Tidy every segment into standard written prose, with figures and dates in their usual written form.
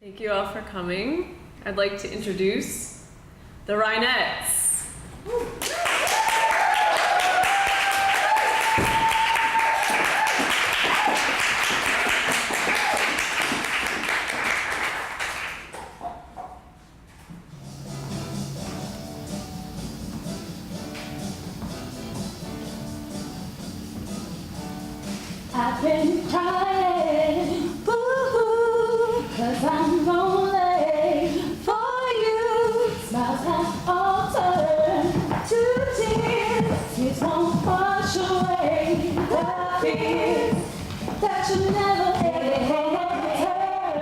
Thank you all for coming. I'd like to introduce the Rhinettes. I've been crying, boo-hoo, 'cause I'm lonely for you. Smiles have all turned to tears. Tears won't wash away the fears that you'll never ever return.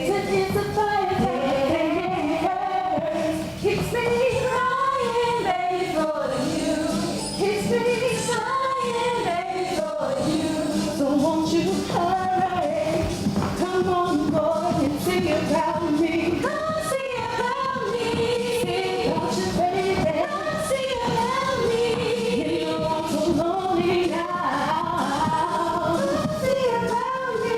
Since it's a fire that burns, keeps me crying, baby, for you. Keeps me crying, baby, for you. So won't you hurry? Come on, boy, and sing about me. Come sing about me. Sing about you, baby. Come sing about me. You know I'm so lonely now. Come sing about me.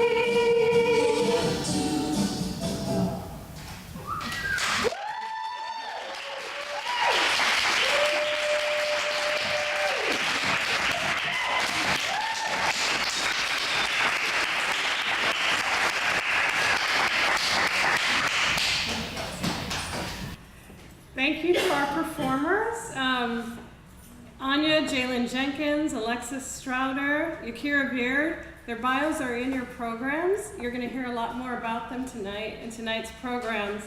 Thank you to our performers, Anya, Jalen Jenkins, Alexis Strouder, Yakira Beard. Their bios are in your programs. You're going to hear a lot more about them tonight in tonight's programs.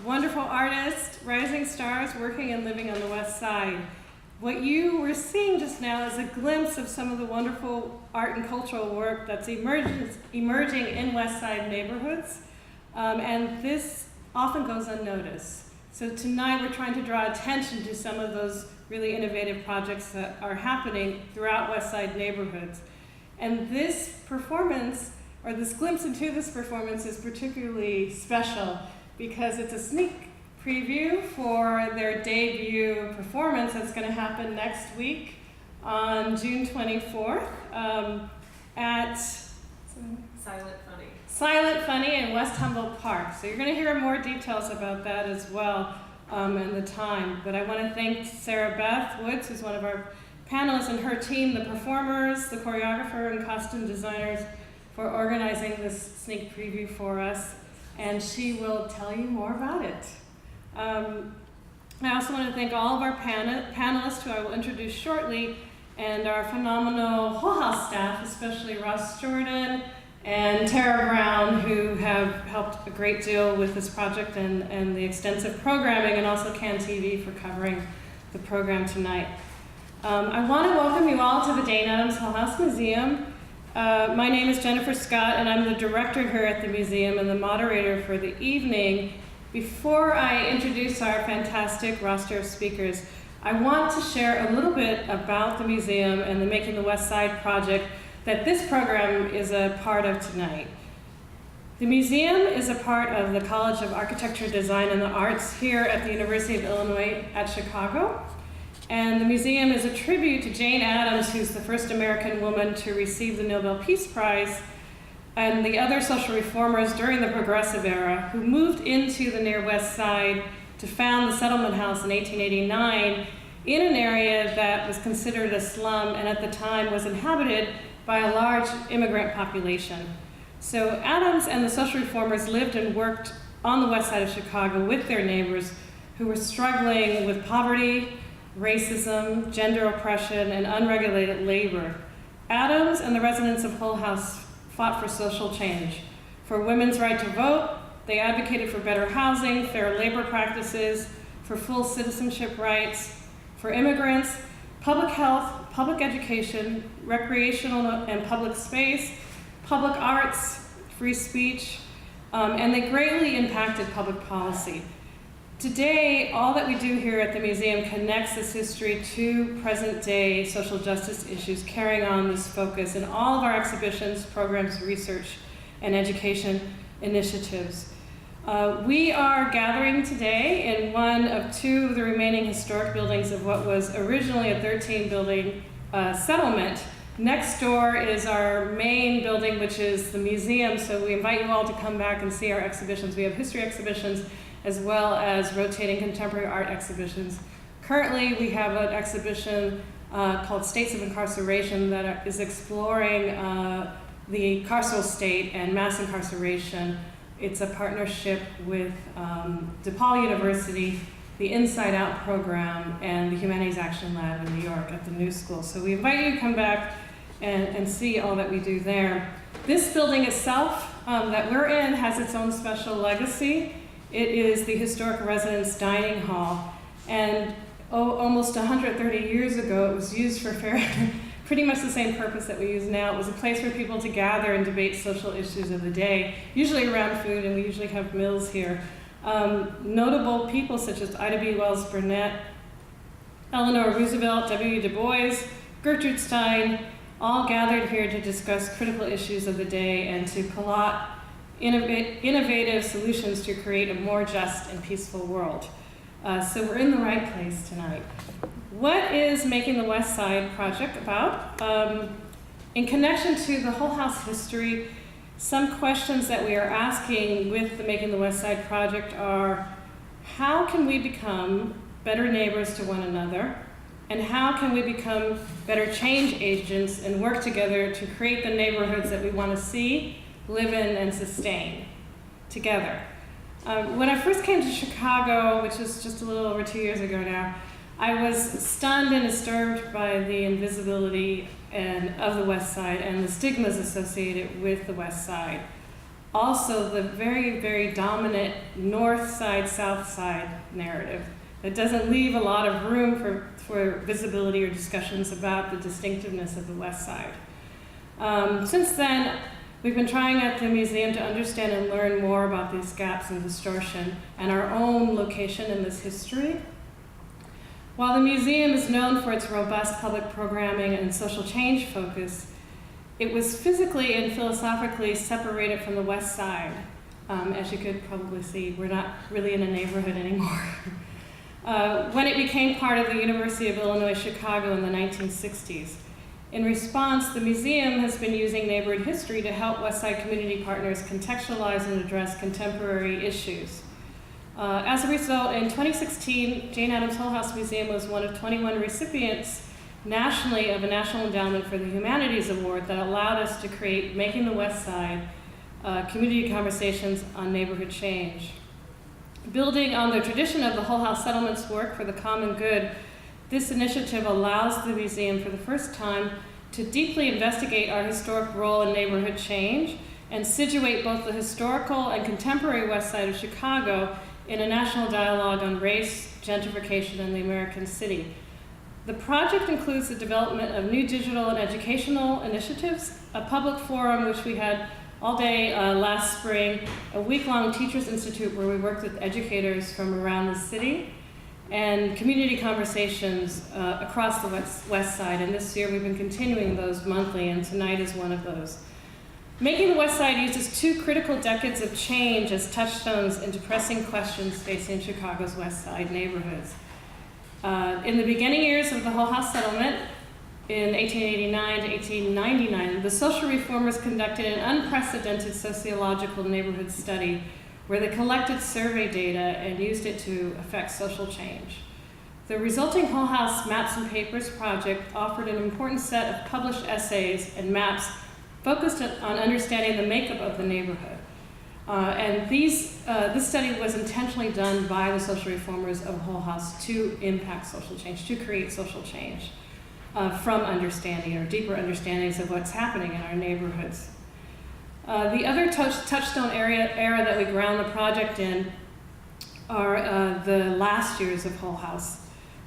Wonderful artists, rising stars working and living on the West Side. What you were seeing just now is a glimpse of some of the wonderful art and cultural work that's emerging in West Side neighborhoods, and this often goes unnoticed. So tonight we're trying to draw attention to some of those really innovative projects that are happening throughout West Side neighborhoods. And this performance, or this glimpse into this performance, is particularly special because it's a sneak preview for their debut performance that's going to happen next week on June 24th at Silent Funny in West Humboldt Park. So you're going to hear more details about that as well and the time. But I want to thank Sarah Beth Woods, who's one of our panelists, and her team, the performers, the choreographer, and costume designers, for organizing this sneak preview for us. And she will tell you more about it. I also want to thank all of our panelists, who I will introduce shortly, and our phenomenal Hull-House staff, especially Ross Jordan and Tara Brown, who have helped a great deal with this project and the extensive programming, and also Can TV for covering the program tonight. I want to welcome you all to the Jane Addams Hull-House Museum. My name is Jennifer Scott, and I'm the director here at the museum and the moderator for the evening. Before I introduce our fantastic roster of speakers, I want to share a little bit about the museum and the Making the West Side project that this program is a part of tonight. The museum is a part of the College of Architecture, Design, and the Arts here at the University of Illinois at Chicago. And the museum is a tribute to Jane Addams, who's the first American woman to receive the Nobel Peace Prize, and the other social reformers during the Progressive Era who moved into the near West Side to found the Settlement House in 1889 in an area that was considered a slum and at the time was inhabited by a large immigrant population. So Addams and the social reformers lived and worked on the West Side of Chicago with their neighbors who were struggling with poverty, racism, gender oppression, and unregulated labor. Addams and the residents of Hull-House fought for social change, for women's right to vote. They advocated for better housing, fair labor practices, for full citizenship rights, for immigrants, public health, public education, recreational and public space, public arts, free speech, and they greatly impacted public policy. Today, all that we do here at the museum connects this history to present-day social justice issues, carrying on this focus in all of our exhibitions, programs, research, and education initiatives. We are gathering today in one of two of the remaining historic buildings of what was originally a 13-building settlement Next door is our main building, which is the museum, so we invite you all to come back and see our exhibitions. We have history exhibitions as well as rotating contemporary art exhibitions. Currently, we have an exhibition called States of Incarceration that is exploring the carceral state and mass incarceration. It's a partnership with DePaul University, the Inside Out program, and the Humanities Action Lab in New York at the New School. So we invite you to come back and see all that we do there. This building itself that we're in has its own special legacy. It is the Historic Residence Dining Hall. And almost 130 years ago, it was used for pretty much the same purpose that we use now. It was a place for people to gather and debate social issues of the day, usually around food, and we usually have meals here. Notable people such as Ida B. Wells Burnett, Eleanor Roosevelt, W. Du Bois, Gertrude Stein, all gathered here to discuss critical issues of the day and to plot innovative solutions to create a more just and peaceful world. So we're in the right place tonight. What is Making the West Side project about? In connection to the Hull-House history, some questions that we are asking with the Making the West Side project are, how can we become better neighbors to one another? And how can we become better change agents and work together to create the neighborhoods that we want to see, live in, and sustain together? When I first came to Chicago, which is just a little over 2 years ago now, I was stunned and disturbed by the invisibility of the West Side and the stigmas associated with the West Side. Also, the very, very dominant North Side, South Side narrative that doesn't leave a lot of room for visibility or discussions about the distinctiveness of the West Side. Since then, we've been trying at the museum to understand and learn more about these gaps and distortion and our own location in this history. While the museum is known for its robust public programming and social change focus, it was physically and philosophically separated from the West Side. As you could probably see, we're not really in a neighborhood anymore. When it became part of the University of Illinois Chicago in the 1960s. In response, the museum has been using neighborhood history to help West Side community partners contextualize and address contemporary issues. As a result, in 2016, Jane Addams Hull-House Museum was one of 21 recipients nationally of a National Endowment for the Humanities Award that allowed us to create Making the West Side, community conversations on neighborhood change. Building on the tradition of the Hull-House Settlement's work for the common good, this initiative allows the museum for the first time to deeply investigate our historic role in neighborhood change and situate both the historical and contemporary West Side of Chicago in a national dialogue on race, gentrification, and the American city. The project includes the development of new digital and educational initiatives, a public forum which we had all day last spring, a week-long Teachers Institute where we worked with educators from around the city, and community conversations across the West Side. And this year we've been continuing those monthly, and tonight is one of those. Making the West Side uses two critical decades of change as touchstones into pressing questions facing Chicago's West Side neighborhoods. In the beginning years of the Hull-House settlement, in 1889 to 1899, the social reformers conducted an unprecedented sociological neighborhood study where they collected survey data and used it to affect social change. The resulting Hull-House Maps and Papers project offered an important set of published essays and maps focused on understanding the makeup of the neighborhood. This study was intentionally done by the social reformers of Hull-House to impact social change, to create social change from understanding or deeper understandings of what's happening in our neighborhoods. The other touchstone era that we ground the project in are the last years of Hull-House.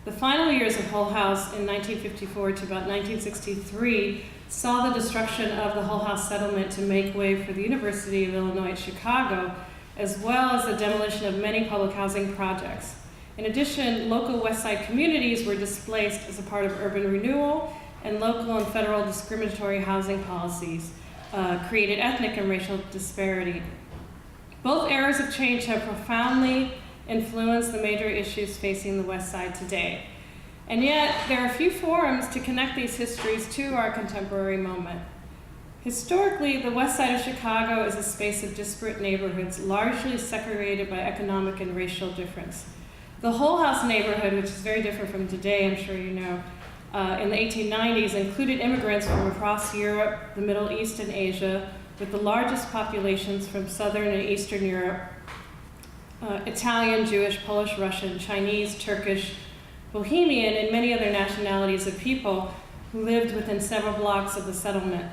The final years of Hull-House in 1954 to about 1963 saw the destruction of the Hull-House settlement to make way for the University of Illinois at Chicago, as well as the demolition of many public housing projects. In addition, local West Side communities were displaced as a part of urban renewal, and local and federal discriminatory housing policies created ethnic and racial disparity. Both eras of change have profoundly influenced the major issues facing the West Side today. And yet, there are few forums to connect these histories to our contemporary moment. Historically, the west side of Chicago is a space of disparate neighborhoods, largely segregated by economic and racial difference. The Hull-House neighborhood, which is very different from today, I'm sure you know, in the 1890s included immigrants from across Europe, the Middle East, and Asia, with the largest populations from Southern and Eastern Europe, Italian, Jewish, Polish, Russian, Chinese, Turkish, Bohemian, and many other nationalities of people who lived within several blocks of the settlement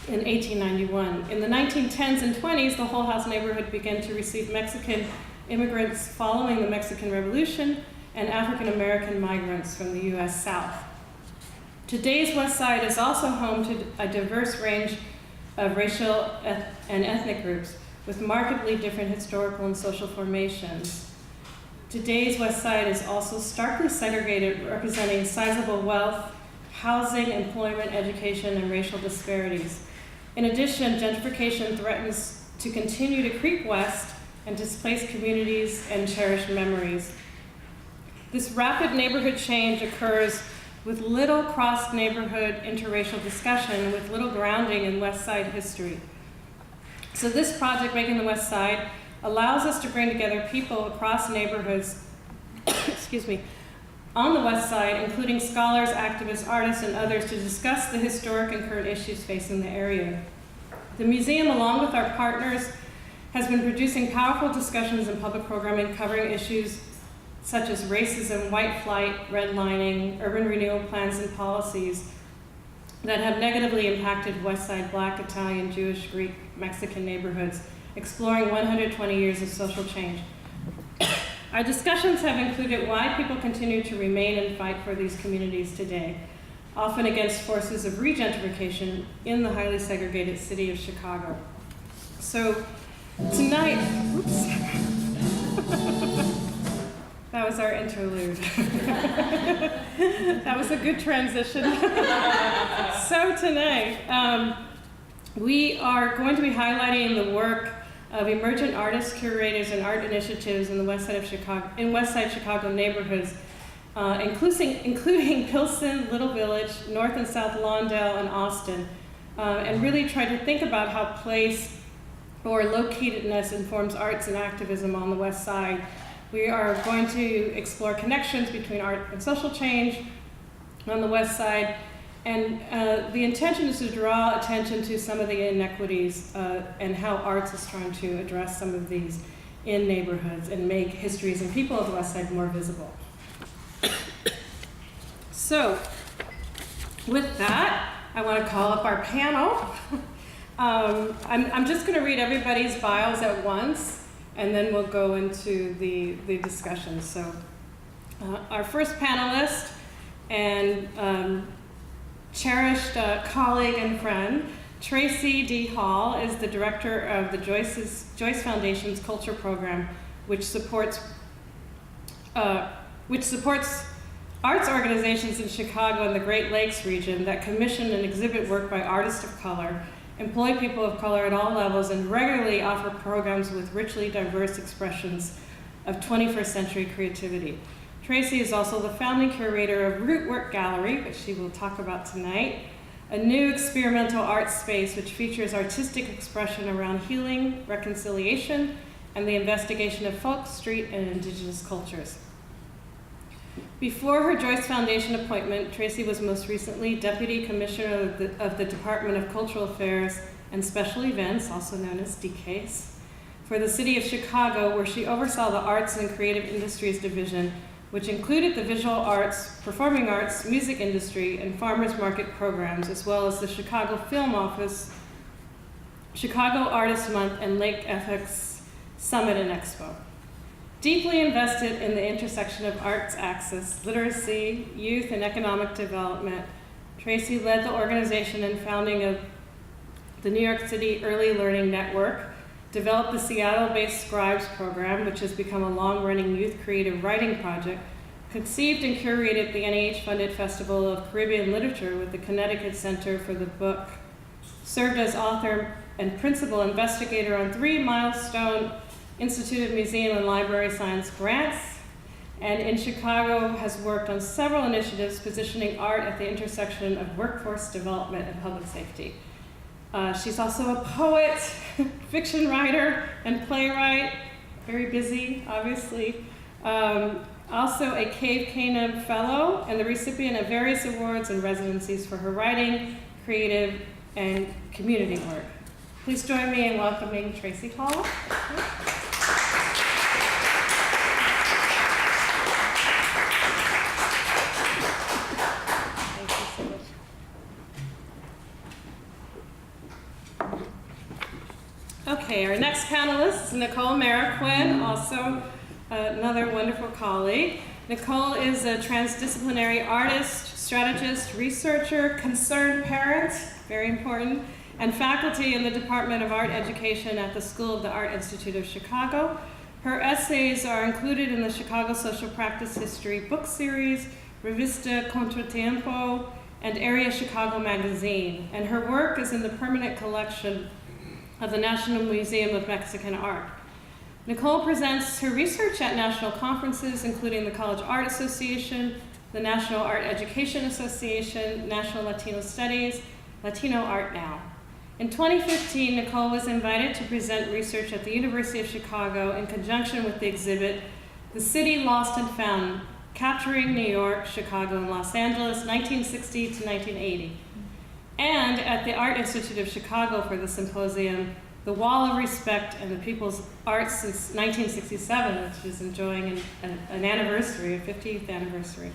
in 1891. In the 1910s and 20s, the Hull-House neighborhood began to receive Mexican immigrants following the Mexican Revolution and African American migrants from the US South. Today's West Side is also home to a diverse range of racial and ethnic groups with markedly different historical and social formations. Today's West Side is also starkly segregated, representing sizable wealth, housing, employment, education, and racial disparities. In addition, gentrification threatens to continue to creep west and displace communities and cherish memories. This rapid neighborhood change occurs with little cross-neighborhood interracial discussion, with little grounding in West Side history. So this project, Making the West Side, allows us to bring together people across neighborhoods, excuse me, on the West Side, including scholars, activists, artists, and others, to discuss the historic and current issues facing the area. The museum, along with our partners, has been producing powerful discussions and public programming covering issues such as racism, white flight, redlining, urban renewal plans and policies that have negatively impacted West Side Black, Italian, Jewish, Greek, Mexican neighborhoods, exploring 120 years of social change. Our discussions have included why people continue to remain and fight for these communities today, often against forces of regentrification in the highly segregated city of Chicago. So tonight, oops, that was our interlude. That was a good transition. So tonight, we are going to be highlighting the work of emergent artists, curators, and art initiatives in the West Side of Chicago, in West Side Chicago neighborhoods, including Pilsen, Little Village, North and South Lawndale, and Austin, and really try to think about how place or locatedness informs arts and activism on the West Side. We are going to explore connections between art and social change on the West Side, and the intention is to draw attention to some of the inequities and how arts is trying to address some of these in neighborhoods and make histories and people of the West Side more visible. So, with that, I want to call up our panel. I'm just going to read everybody's bios at once, and then we'll go into the discussion. So, our first panelist and cherished colleague and friend, Tracy D. Hall, is the director of the Joyce Foundation's Culture Program, which supports arts organizations in Chicago and the Great Lakes region that commission and exhibit work by artists of color, employ people of color at all levels, and regularly offer programs with richly diverse expressions of 21st century creativity. Tracy is also the founding curator of Rootwork Gallery, which she will talk about tonight, a new experimental art space which features artistic expression around healing, reconciliation, and the investigation of folk, street, and indigenous cultures. Before her Joyce Foundation appointment, Tracy was most recently Deputy Commissioner of the Department of Cultural Affairs and Special Events, also known as DCASE, for the city of Chicago, where she oversaw the Arts and Creative Industries Division, which included the visual arts, performing arts, music industry, and farmers market programs, as well as the Chicago Film Office, Chicago Artists Month, and Lake Ethics Summit and Expo. Deeply invested in the intersection of arts access, literacy, youth, and economic development, Tracy led the organization and founding of the New York City Early Learning Network, developed the Seattle-based Scribes program, which has become a long-running youth creative writing project, conceived and curated the NIH-funded Festival of Caribbean Literature with the Connecticut Center for the Book, served as author and principal investigator on 3 milestone Institute of Museum and Library Science grants, and in Chicago has worked on several initiatives positioning art at the intersection of workforce development and public safety. She's also a poet, fiction writer, and playwright, very busy, obviously. Also a Cave Canem Fellow and the recipient of various awards and residencies for her writing, creative, and community work. Please join me in welcoming Tracy Hall. Okay, our next panelist is Nicole Marroquin, also another wonderful colleague. Nicole is a transdisciplinary artist, strategist, researcher, concerned parent, very important, and faculty in the Department of Art Education at the School of the Art Institute of Chicago. Her essays are included in the Chicago Social Practice History book series, Revista Contratiempo, and Area Chicago Magazine, and her work is in the permanent collection of the National Museum of Mexican Art. Nicole presents her research at national conferences, including the College Art Association, the National Art Education Association, National Latino Studies, Latino Art Now. In 2015, Nicole was invited to present research at the University of Chicago in conjunction with the exhibit, The City Lost and Found, Capturing New York, Chicago, and Los Angeles, 1960 to 1980. And at the Art Institute of Chicago for the symposium, The Wall of Respect and the People's Arts since 1967, which is enjoying an anniversary, a 50th anniversary.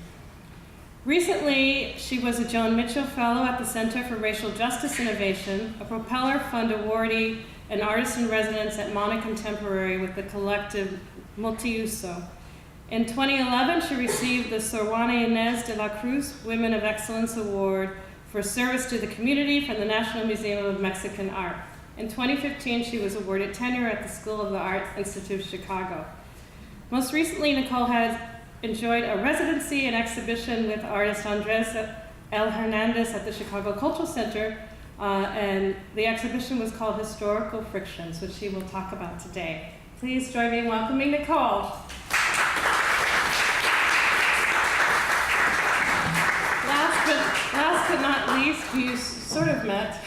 Recently, she was a Joan Mitchell Fellow at the Center for Racial Justice Innovation, a Propeller Fund awardee, and artist in residence at Mana Contemporary with the collective Multiuso. In 2011, she received the Sor Juana Inés de la Cruz Women of Excellence Award for service to the community from the National Museum of Mexican Art. In 2015, she was awarded tenure at the School of the Art Institute of Chicago. Most recently, Nicole has enjoyed a residency and exhibition with artist Andres L. Hernandez at the Chicago Cultural Center, and the exhibition was called Historical Frictions, which she will talk about today. Please join me in welcoming Nicole. Last but not least, you sort of met.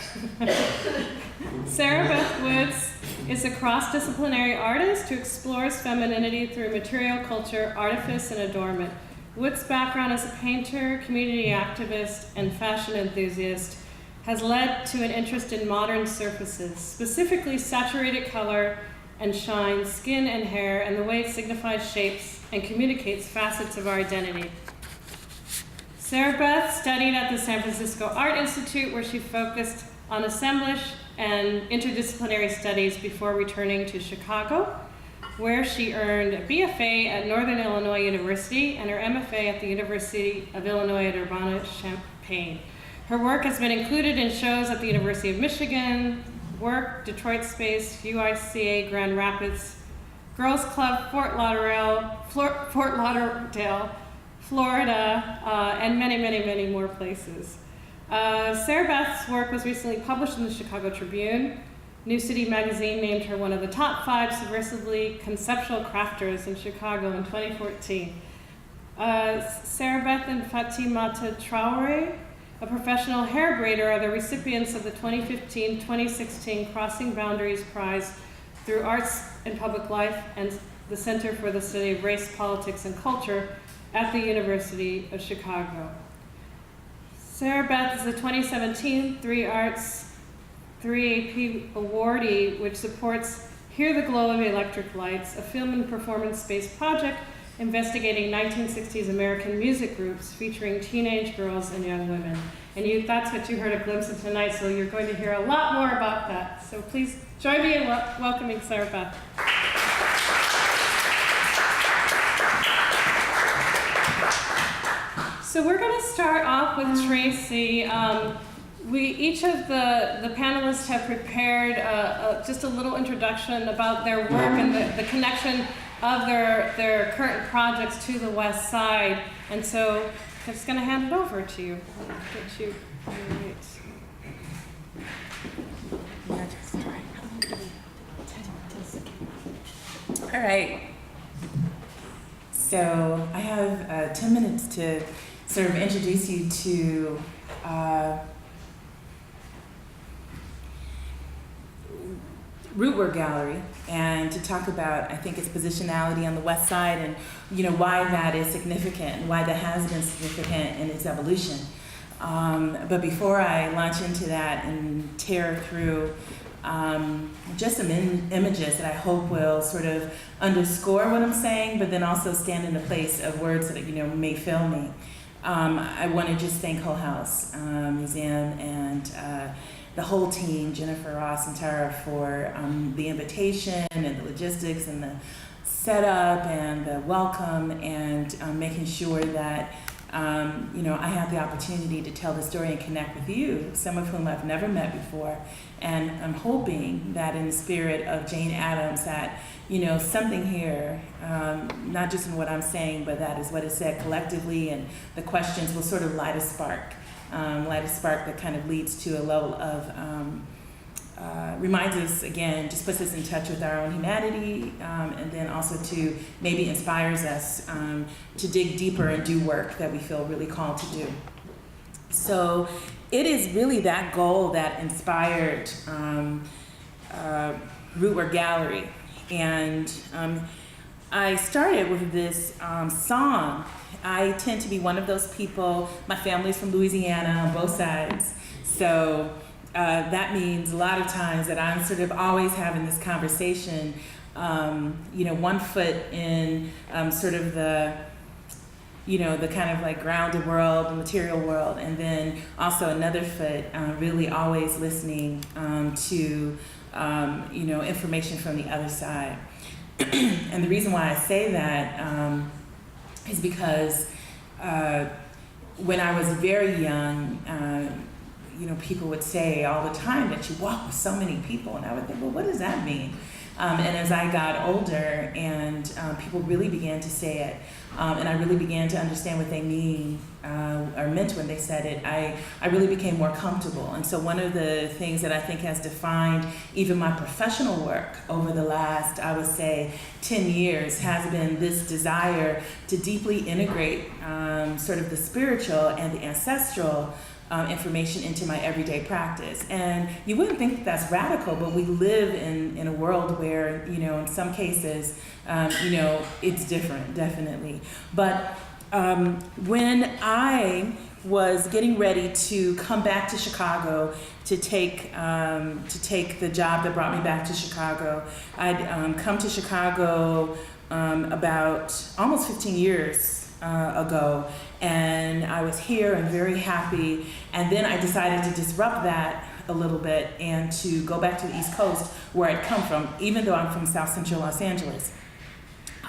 Sarah Beth Woods is a cross-disciplinary artist who explores femininity through material culture, artifice, and adornment. Woods' background as a painter, community activist, and fashion enthusiast has led to an interest in modern surfaces, specifically saturated color and shine, skin and hair, and the way it signifies shapes and communicates facets of our identity. Sarah Beth studied at the San Francisco Art Institute, where she focused on assemblage and interdisciplinary studies before returning to Chicago, where she earned a BFA at Northern Illinois University and her MFA at the University of Illinois at Urbana-Champaign. Her work has been included in shows at the University of Michigan, Work, Detroit Space, UICA Grand Rapids, Girls Club Fort Lauderdale, Florida, and many, many, many more places. Sarah Beth's work was recently published in the Chicago Tribune. New City magazine named her one of the top 5 subversively conceptual crafters in Chicago in 2014. Sarah Beth and Fatimata Traore, a professional hair braider, are the recipients of the 2015-2016 Crossing Boundaries Prize through Arts and Public Life and the Center for the Study of Race, Politics, and Culture at the University of Chicago. Sarah Beth is the 2017 3 Arts 3AP awardee, which supports Hear the Glow of Electric Lights, a film and performance-based project investigating 1960s American music groups featuring teenage girls and young women. And that's what you heard a glimpse of tonight, so you're going to hear a lot more about that. So please join me in welcoming Sarah Beth. So we're going to start off with Tracy. Each of the panelists have prepared just a little introduction about their work and the connection of their current projects to the West Side. And so I'm just going to hand it over to you. Get you All right. So I have 10 minutes to sort of introduce you to Rootwork Gallery, and to talk about, I think, its positionality on the West Side, and why that is significant, why that has been significant in its evolution. But before I launch into that and tear through just some images that I hope will sort of underscore what I'm saying, but then also stand in the place of words that may fail me. I want to just thank Hull-House Museum and the whole team, Jennifer, Ross, and Tara, for the invitation and the logistics and the setup and the welcome, and making sure that I have the opportunity to tell the story and connect with you, some of whom I've never met before. And I'm hoping that in the spirit of Jane Addams, that something here, not just in what I'm saying, but that is what is said collectively, and the questions will sort of light a spark that kind of leads to a level of, reminds us again, just puts us in touch with our own humanity, and then also to maybe inspires us to dig deeper and do work that we feel really called to do. So it is really that goal that inspired Rootwork Gallery. And I started with this song. I tend to be one of those people, my family's from Louisiana on both sides, so that means a lot of times that I'm sort of always having this conversation, one foot in sort of the kind of like grounded world, the material world, and then also another foot really always listening to information from the other side. And the reason why I say that is because when I was very young, people would say all the time that you walk with so many people, and I would think, well, what does that mean? And as I got older and people really began to say it, and I really began to understand what they mean or meant when they said it, I really became more comfortable. And so one of the things that I think has defined even my professional work over the last, I would say, 10 years has been this desire to deeply integrate sort of the spiritual and the ancestral information into my everyday practice. And you wouldn't think that that's radical, but we live in a world where, in some cases, it's different, definitely. But when I was getting ready to come back to Chicago to take the job that brought me back to Chicago, I'd come to Chicago about almost 15 years ago, and I was here and very happy, and then I decided to disrupt that a little bit and to go back to the East Coast where I'd come from, even though I'm from South Central Los Angeles.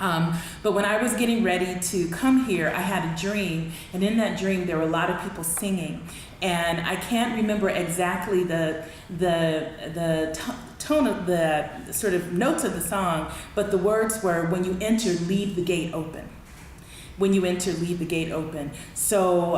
But when I was getting ready to come here, I had a dream, and in that dream there were a lot of people singing, and I can't remember exactly the tone of the sort of notes of the song, but the words were, "When you enter, leave the gate open." When you enter, leave the gate open. So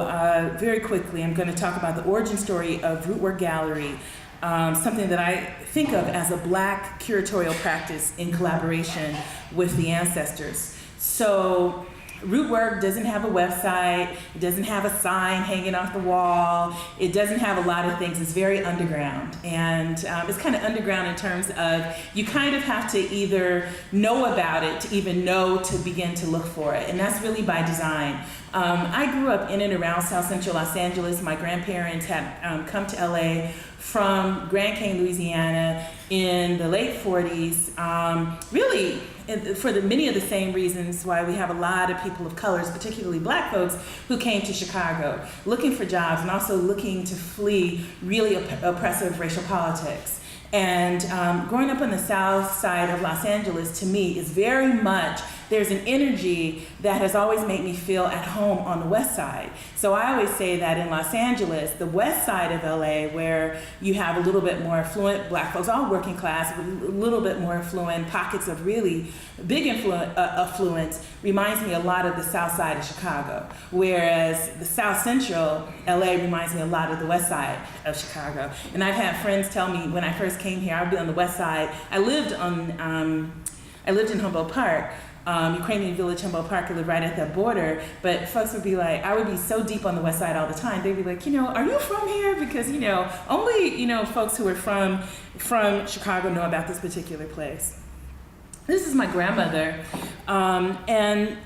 very quickly, I'm going to talk about the origin story of Rootwork Gallery, something that I think of as a Black curatorial practice in collaboration with the ancestors. So Rootwork doesn't have a website, it doesn't have a sign hanging off the wall, it doesn't have a lot of things, it's very underground. And it's kind of underground in terms of you kind of have to either know about it to even know to begin to look for it, and that's really by design. I grew up in and around South Central Los Angeles. My grandparents had come to LA from Grand Cane, Louisiana in the late 40s, really for many of the same reasons why we have a lot of people of colors, particularly Black folks, who came to Chicago looking for jobs and also looking to flee really oppressive racial politics. And growing up on the south side of Los Angeles, to me, is very much, there's an energy that has always made me feel at home on the west side. So I always say that in Los Angeles, the west side of LA, where you have a little bit more affluent Black folks, all working class, a little bit more affluent, pockets of really big affluence, reminds me a lot of the south side of Chicago. Whereas the South Central LA reminds me a lot of the west side of Chicago. And I've had friends tell me when I first came here, I would be on the west side. I lived in Humboldt Park, Ukrainian village, Humboldt Park. I live right at that border. But folks would be like, I would be so deep on the west side all the time. They'd be like, are you from here? Because, only, folks who are from Chicago know about this particular place. This is my grandmother. And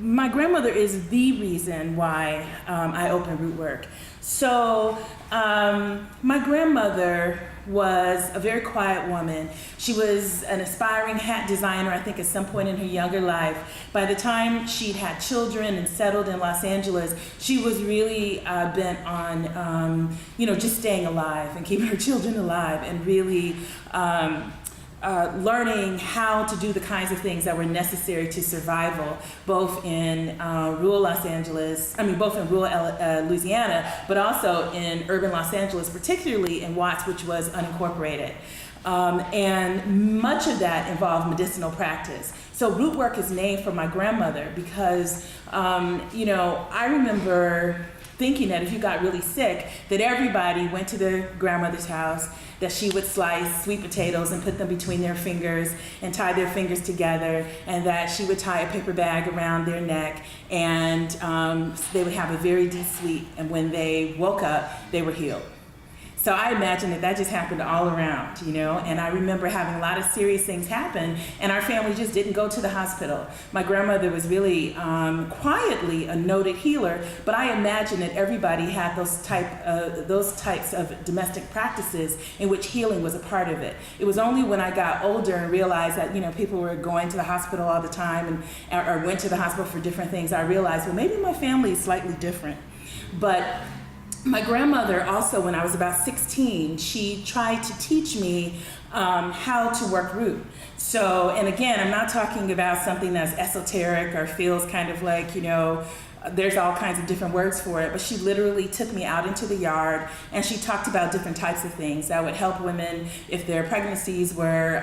my grandmother is the reason why I opened Rootwork. So my grandmother was a very quiet woman. She was an aspiring hat designer, I think, at some point in her younger life. By the time she'd had children and settled in Los Angeles, she was really bent on, just staying alive and keeping her children alive and really learning how to do the kinds of things that were necessary to survival, both in rural Louisiana, but also in urban Los Angeles, particularly in Watts, which was unincorporated. And much of that involved medicinal practice. So Rootwork is named for my grandmother because, I remember thinking that if you got really sick, that everybody went to their grandmother's house, that she would slice sweet potatoes and put them between their fingers and tie their fingers together, and that she would tie a paper bag around their neck, and they would have a very deep sleep, and when they woke up, they were healed. So I imagine that just happened all around, and I remember having a lot of serious things happen, and our family just didn't go to the hospital. My grandmother was really quietly a noted healer, but I imagine that everybody had those types of domestic practices in which healing was a part of it. It was only when I got older and realized that, people were going to the hospital all the time or went to the hospital for different things, I realized, well, maybe my family is slightly different. But my grandmother also, when I was about 16, she tried to teach me how to work root. So, and again, I'm not talking about something that's esoteric or feels kind of like, there's all kinds of different words for it, but she literally took me out into the yard and she talked about different types of things that would help women if their pregnancies were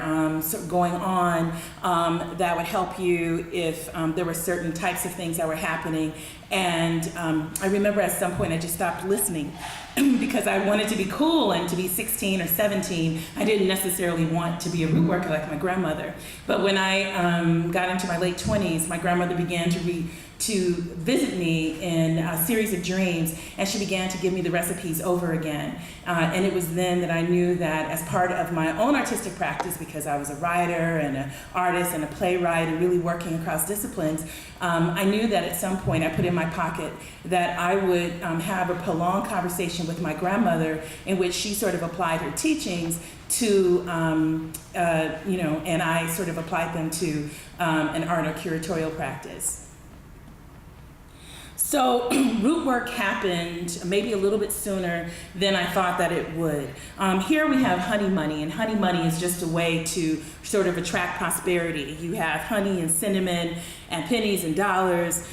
going on, that would help you if there were certain types of things that were happening. And I remember at some point I just stopped listening because I wanted to be cool, and to be 16 or 17, I didn't necessarily want to be a root worker like my grandmother. But when I got into my late 20s, my grandmother began to visit me in a series of dreams, and she began to give me the recipes over again. And it was then that I knew that as part of my own artistic practice, because I was a writer and an artist and a playwright and really working across disciplines, I knew that at some point I put in my pocket that I would have a prolonged conversation with my grandmother in which she sort of applied her teachings to, and I sort of applied them to an art or curatorial practice. So Rootwork happened maybe a little bit sooner than I thought that it would. Here we have honey money, and honey money is just a way to sort of attract prosperity. You have honey and cinnamon and pennies and dollars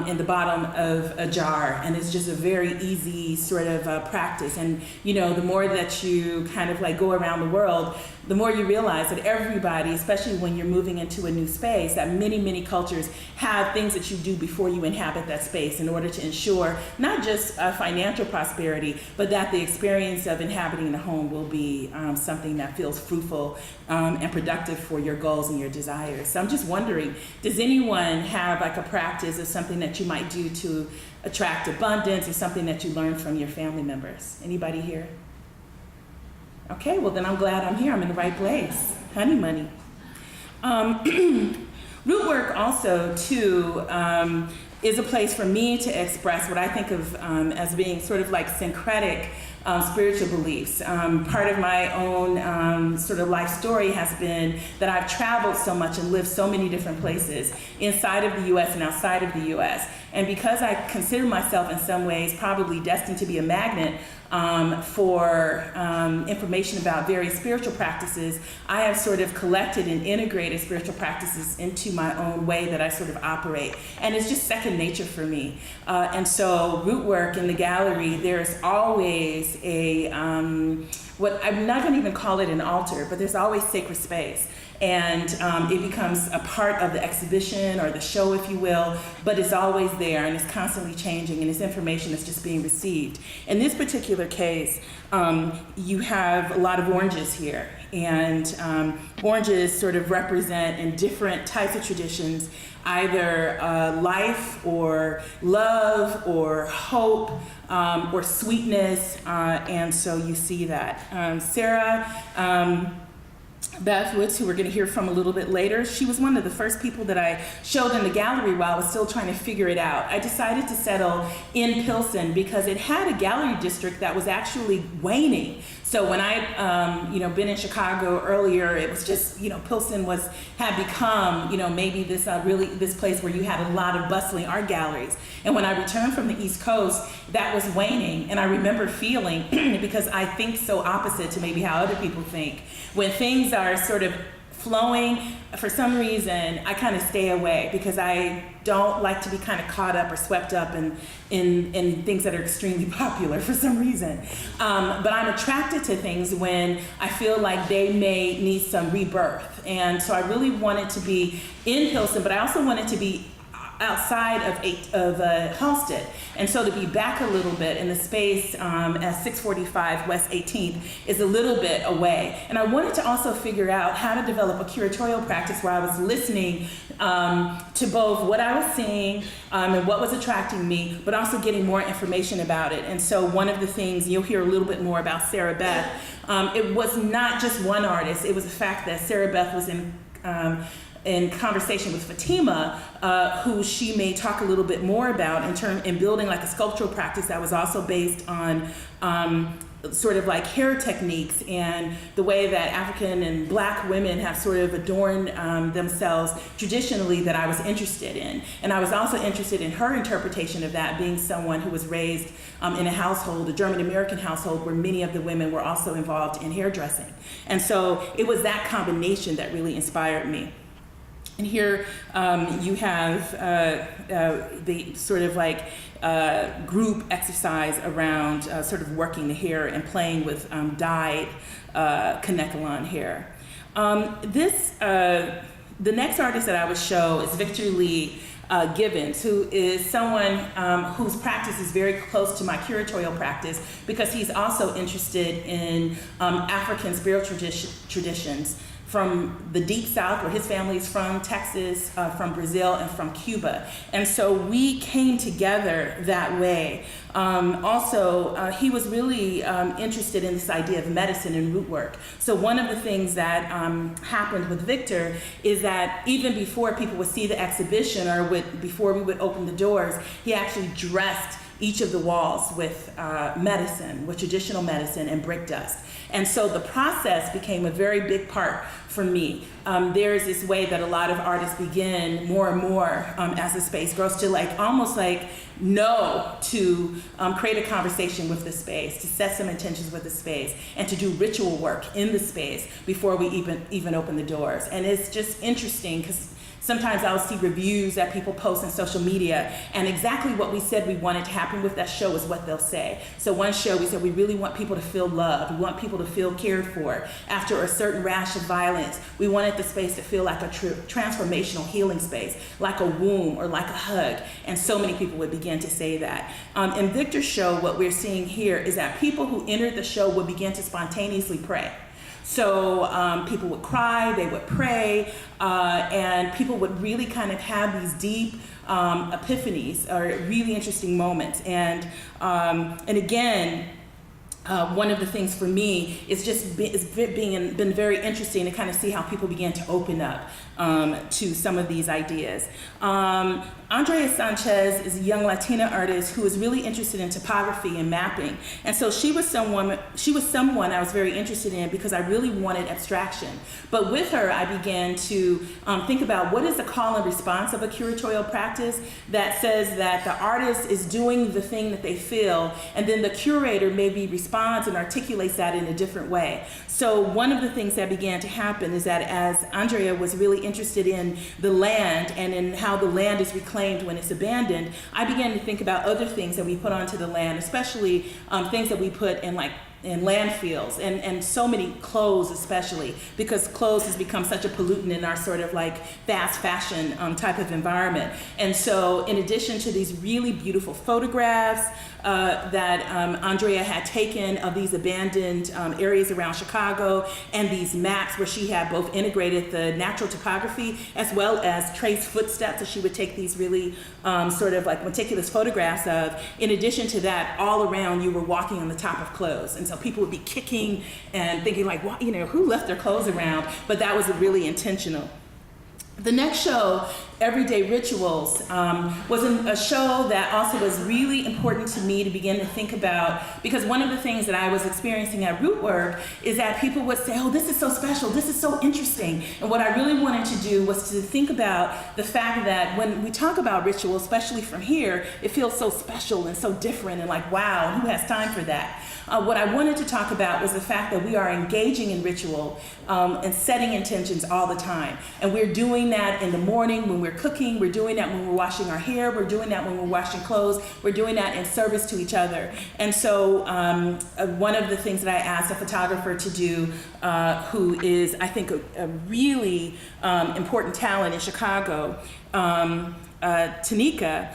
in the bottom of a jar, and it's just a very easy sort of practice. And the more that you kind of like go around the world, the more you realize that everybody, especially when you're moving into a new space, that many, many cultures have things that you do before you inhabit that space in order to ensure not just financial prosperity, but that the experience of inhabiting the home will be something that feels fruitful and productive for your goals and your desires. So I'm just wondering, does anyone have like a practice or something that you might do to attract abundance, or something that you learned from your family members? Anybody here? Okay, well then I'm glad I'm here. I'm in the right place. Honey money. Rootwork also, too, is a place for me to express what I think of as being sort of like syncretic spiritual beliefs. Part of my own sort of life story has been that I've traveled so much and lived so many different places inside of the U.S. and outside of the U.S. And because I consider myself in some ways probably destined to be a magnet for information about various spiritual practices, I have sort of collected and integrated spiritual practices into my own way that I sort of operate. And it's just second nature for me. And so Rootwork in the gallery, there's always a, what I'm not gonna even call it an altar, but there's always sacred space. And it becomes a part of the exhibition or the show, if you will, but it's always there and it's constantly changing, and it's information that's just being received. In this particular case, you have a lot of oranges here, And oranges sort of represent in different types of traditions either life or love or hope or sweetness, and so you see that. Sarah Beth Woods, who we're going to hear from a little bit later, she was one of the first people that I showed in the gallery while I was still trying to figure it out. I decided to settle in Pilsen because it had a gallery district that was actually waning. So when I, been in Chicago earlier, it was just, Pilsen had become, maybe this place where you had a lot of bustling art galleries. And when I returned from the East Coast, that was waning. And I remember feeling, because I think so opposite to maybe how other people think, when things are sort of flowing, for some reason, I kind of stay away because I don't like to be kind of caught up or swept up in things that are extremely popular for some reason. But I'm attracted to things when I feel like they may need some rebirth. And so I really wanted to be in Pilsen, but I also wanted to be outside of Halsted. And so to be back a little bit in the space at 645 West 18th is a little bit away. And I wanted to also figure out how to develop a curatorial practice where I was listening to both what I was seeing and what was attracting me, but also getting more information about it. And so one of the things, you'll hear a little bit more about Sarah Beth, it was not just one artist, it was the fact that Sarah Beth was in conversation with Fatima, who she may talk a little bit more about in building like a sculptural practice that was also based on sort of like hair techniques and the way that African and Black women have sort of adorned themselves traditionally that I was interested in. And I was also interested in her interpretation of that, being someone who was raised in a household, a German-American household, where many of the women were also involved in hairdressing. And so it was that combination that really inspired me. And here you have the sort of like group exercise around sort of working the hair and playing with dyed Kanekalon hair. The next artist that I would show is Victor Lee Gibbons, who is someone whose practice is very close to my curatorial practice because he's also interested in African spiritual traditions from the Deep South, where his family is from, Texas, from Brazil, and from Cuba. And so we came together that way. He was really interested in this idea of medicine and root work. So one of the things that happened with Victor is that even before people would see the exhibition or before we would open the doors, he actually dressed each of the walls with medicine, with traditional medicine and brick dust. And so the process became a very big part for me. There's this way that a lot of artists begin more and more as the space grows to almost know to create a conversation with the space, to set some intentions with the space, and to do ritual work in the space before we even open the doors. And it's just interesting because sometimes I'll see reviews that people post on social media, and exactly what we said we wanted to happen with that show is what they'll say. So one show, we said we really want people to feel loved. We want people to feel cared for. After a certain rash of violence, we wanted the space to feel like a transformational healing space, like a womb or like a hug. And so many people would begin to say that. In Victor's show, what we're seeing here is that people who entered the show would begin to spontaneously pray. So people would cry, they would pray, and people would really kind of have these deep epiphanies or really interesting moments. And again, one of the things for me is just been very interesting to kind of see how people began to open up to some of these ideas. Andrea Sanchez is a young Latina artist who is really interested in topography and mapping. And so she was someone I was very interested in because I really wanted abstraction. But with her, I began to think about what is the call and response of a curatorial practice that says that the artist is doing the thing that they feel, and then the curator maybe responds and articulates that in a different way. So one of the things that began to happen is that as Andrea was really interested in the land and in how the land is reclaimed when it's abandoned, I began to think about other things that we put onto the land, especially things that we put in and landfills and so many clothes, especially because clothes has become such a pollutant in our sort of like fast fashion type of environment. And so in addition to these really beautiful photographs that Andrea had taken of these abandoned areas around Chicago, and these maps where she had both integrated the natural topography as well as traced footsteps that she would take these really sort of like meticulous photographs of. In addition to that, all around you were walking on the top of clothes, and so people would be kicking and thinking like, well, you know, who left their clothes around? But that was really intentional. The next show, Everyday Rituals, was a show that also was really important to me to begin to think about, because one of the things that I was experiencing at Rootwork is that people would say, oh, this is so special, this is so interesting. And what I really wanted to do was to think about the fact that when we talk about ritual, especially from here, it feels so special and so different and like, wow, who has time for that? What I wanted to talk about was the fact that we are engaging in ritual and setting intentions all the time. And we're doing that in the morning when we're cooking, we're doing that when we're washing our hair, we're doing that when we're washing clothes, we're doing that in service to each other. And so one of the things that I asked a photographer to do, who is, I think, a really important talent in Chicago, Tanika,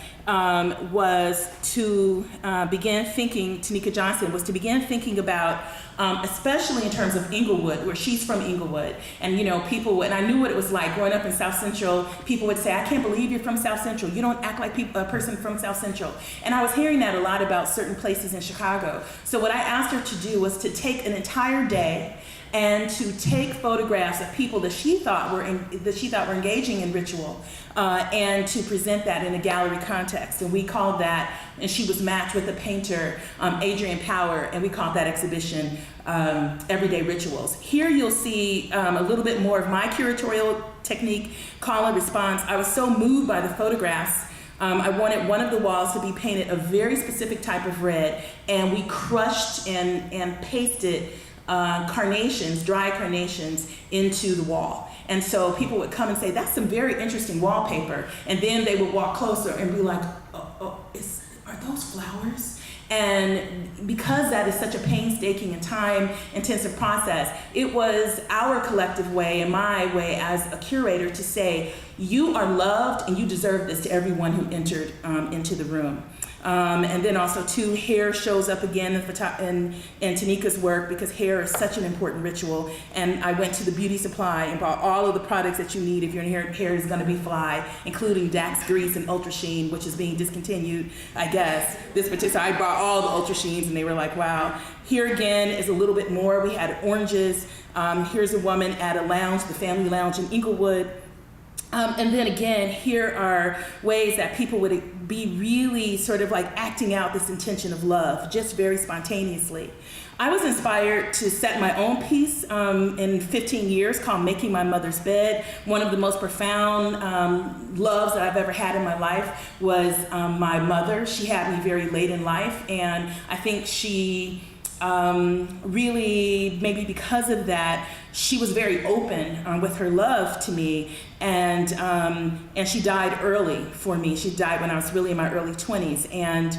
was to begin thinking, Tanika Johnson, was to begin thinking about, especially in terms of Inglewood, where she's from Inglewood. And you know, people would, and I knew what it was like growing up in South Central, people would say, I can't believe you're from South Central. You don't act like a person from South Central. And I was hearing that a lot about certain places in Chicago. So what I asked her to do was to take an entire day and to take photographs of people that she thought were engaging in ritual, and to present that in a gallery context. And we called that, and she was matched with the painter Adrian Power, and we called that exhibition Everyday Rituals. Here you'll see a little bit more of my curatorial technique, call and response. I was so moved by the photographs. I wanted one of the walls to be painted a very specific type of red, and we crushed and pasted carnations, dry carnations, into the wall. And so people would come and say, that's some very interesting wallpaper. And then they would walk closer and be like, are those flowers? And because that is such a painstaking and time-intensive process, it was our collective way and my way as a curator to say, you are loved and you deserve this to everyone who entered into the room. And then also too, hair shows up again in Tanika's work, because hair is such an important ritual. And I went to the beauty supply and bought all of the products that you need if your hair is going to be fly, including Dax Grease and Ultra Sheen, which is being discontinued, I guess. So I bought all the Ultra Sheens, and they were like, wow. Here again is a little bit more. We had oranges. Here's a woman at a lounge, the Family Lounge in Inglewood. And then again, here are ways that people would be really sort of like acting out this intention of love, just very spontaneously. I was inspired to set my own piece in 15 years called Making My Mother's Bed. One of the most profound loves that I've ever had in my life was my mother. She had me very late in life, and I think she really, maybe because of that, she was very open with her love to me, and she died early for me. She died when I was really in my early 20s, and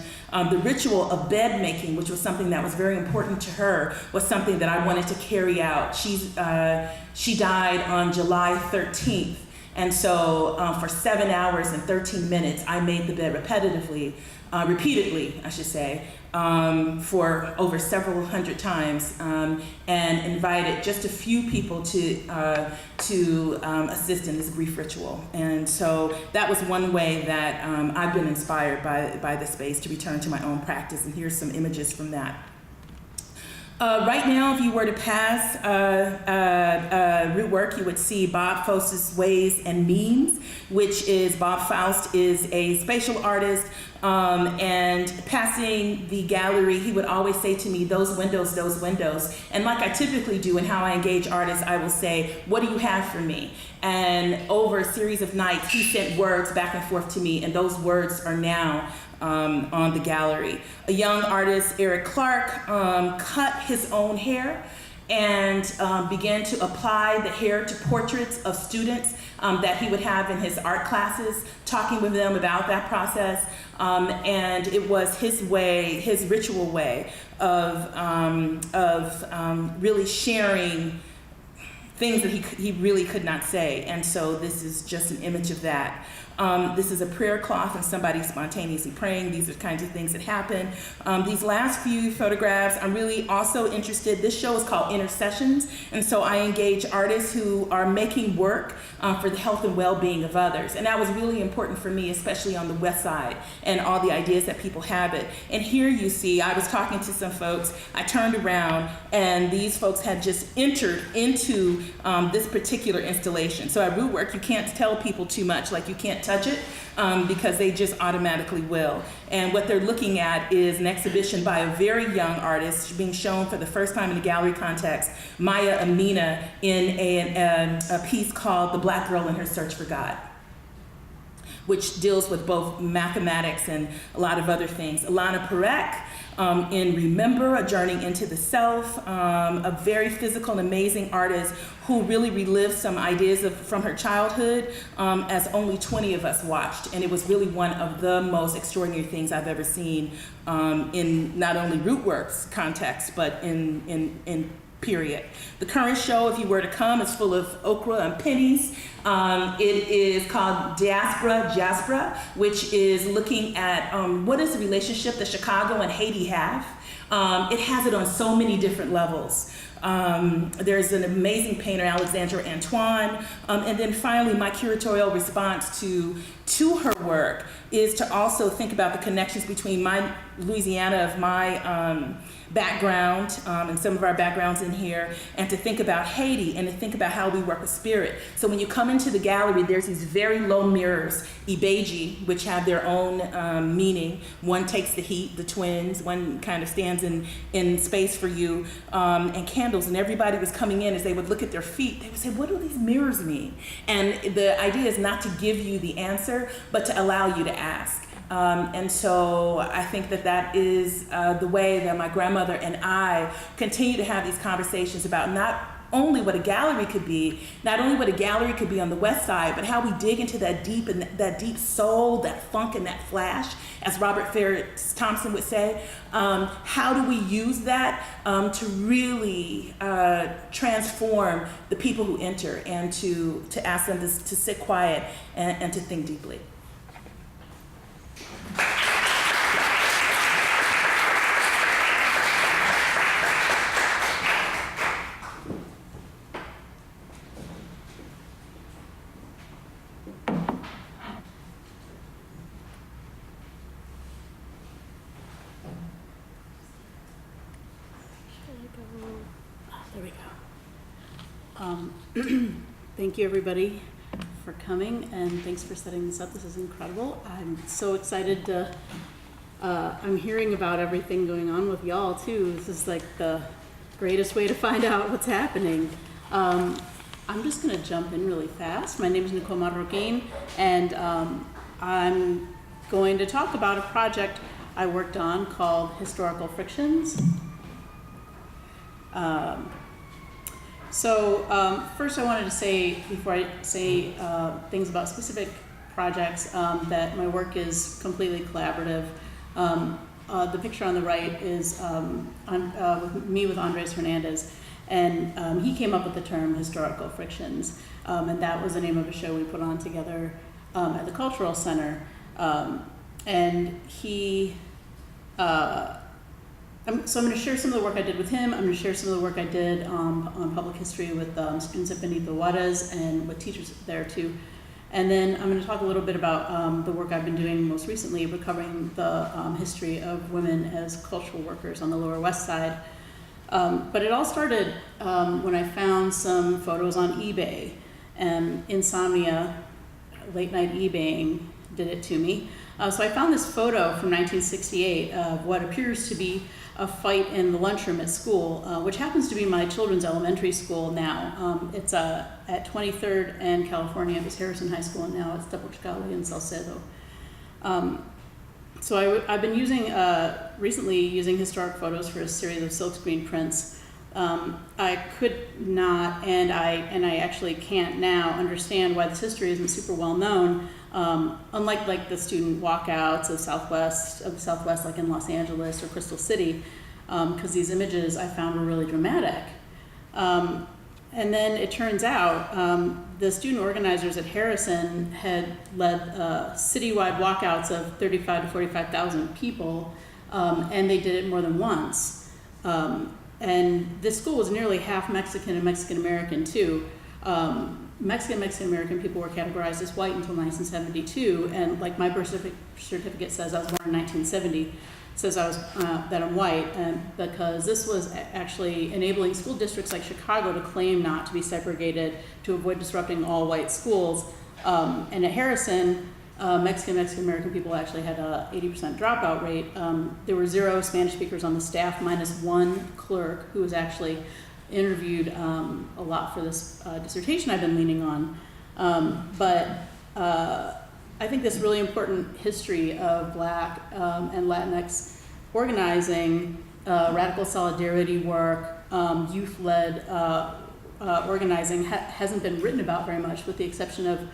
the ritual of bed making, which was something that was very important to her, was something that I wanted to carry out. She died on July 13th, and so for 7 hours and 13 minutes, I made the bed repeatedly, I should say, for over several hundred times, and invited just a few people to assist in this grief ritual. And so that was one way that I've been inspired by the space to return to my own practice. And here's some images from that. Right now, if you were to pass Rootwork, you would see Bob Faust's Ways and Means, which is, Bob Faust is a spatial artist, and passing the gallery, he would always say to me, those windows, those windows. And like I typically do in how I engage artists, I will say, what do you have for me? And over a series of nights, he sent words back and forth to me, and those words are now on the gallery. A young artist, Eric Clark, cut his own hair and began to apply the hair to portraits of students that he would have in his art classes, talking with them about that process. And it was his way, his ritual way of really sharing things that he really could not say. And so this is just an image of that. This is a prayer cloth and somebody spontaneously praying. These are kinds of things that happen. These last few photographs, I'm really also interested. This show is called Intercessions, and so I engage artists who are making work for the health and well-being of others. And that was really important for me, especially on the West Side, and all the ideas that people have it. And here you see, I was talking to some folks, I turned around, and these folks had just entered into this particular installation. So at Rootwork, you can't tell people too much, like you can't touch it, because they just automatically will. And what they're looking at is an exhibition by a very young artist being shown for the first time in a gallery context, Maya Amina, in a piece called The Black Girl in Her Search for God, which deals with both mathematics and a lot of other things. Alana Parekh, in Remember, A Journey into the Self, a very physical and amazing artist who really relived some ideas from her childhood as only 20 of us watched. And it was really one of the most extraordinary things I've ever seen in not only Rootwork's context, but in period. The current show, if you were to come, is full of okra and pennies. It is called Diaspora, which is looking at what is the relationship that Chicago and Haiti have. It has it on so many different levels. There's an amazing painter, Alexandra Antoine. And then finally, my curatorial response to her work is to also think about the connections between my Louisiana of my background and some of our backgrounds in here, and to think about Haiti and to think about how we work with spirit. So when you come into the gallery, there's these very low mirrors, Ibeji, which have their own meaning. One takes the heat, the twins, one kind of stands in space for you, and candles. And everybody was coming in, as they would look at their feet, they would say, what do these mirrors mean? And the idea is not to give you the answer, but to allow you to ask. And so I think that is the way that my grandmother and I continue to have these conversations about not only what a gallery could be, not only what a gallery could be on the West Side, but how we dig into that deep soul, that funk and that flash, as Robert Farris Thompson would say. How do we use that to really transform the people who enter, and to ask them to sit quiet and to think deeply. There we go. Thank you, everybody, for coming, and thanks for setting this up. This is incredible. I'm so excited to, I'm hearing about everything going on with y'all, too. This is like the greatest way to find out what's happening. I'm just going to jump in really fast. My name is Nicole Marroquin, and I'm going to talk about a project I worked on called Historical Frictions. First I wanted to say, before I say things about specific projects, that my work is completely collaborative. The picture on the right is with Andres Hernandez, and he came up with the term historical frictions, and that was the name of a show we put on together at the Cultural Center, and he so I'm going to share some of the work I did with him. I'm going to share some of the work I did on public history with students at Benito Juarez and with teachers there too. And then I'm going to talk a little bit about the work I've been doing most recently, recovering the history of women as cultural workers on the Lower West Side. But it all started when I found some photos on eBay. Insomnia, late night eBaying, did it to me. So I found this photo from 1968 of what appears to be a fight in the lunchroom at school, which happens to be my children's elementary school now. It's at 23rd and California. It was Harrison High School, and now it's Double Chicali and Salcedo. So I've been recently using historic photos for a series of silkscreen prints I could not, and I actually can't now understand why this history isn't super well known. Unlike like the student walkouts of the Southwest, like in Los Angeles or Crystal City, because these images I found were really dramatic. And then it turns out the student organizers at Harrison had led citywide walkouts of 35 to 45,000 people, and they did it more than once. And this school was nearly half Mexican and Mexican American too. Mexican American people were categorized as white until 1972, and like my birth certificate says I was born in 1970. Says I was that I'm white, and because this was actually enabling school districts like Chicago to claim not to be segregated to avoid disrupting all white schools. And at Harrison, Mexican American people actually had a 80% dropout rate. There were 0 Spanish speakers on the staff, minus 1 clerk who was actually interviewed a lot for this dissertation I've been leaning on. But I think this really important history of Black and Latinx organizing, radical solidarity work, youth-led organizing hasn't been written about very much, with the exception of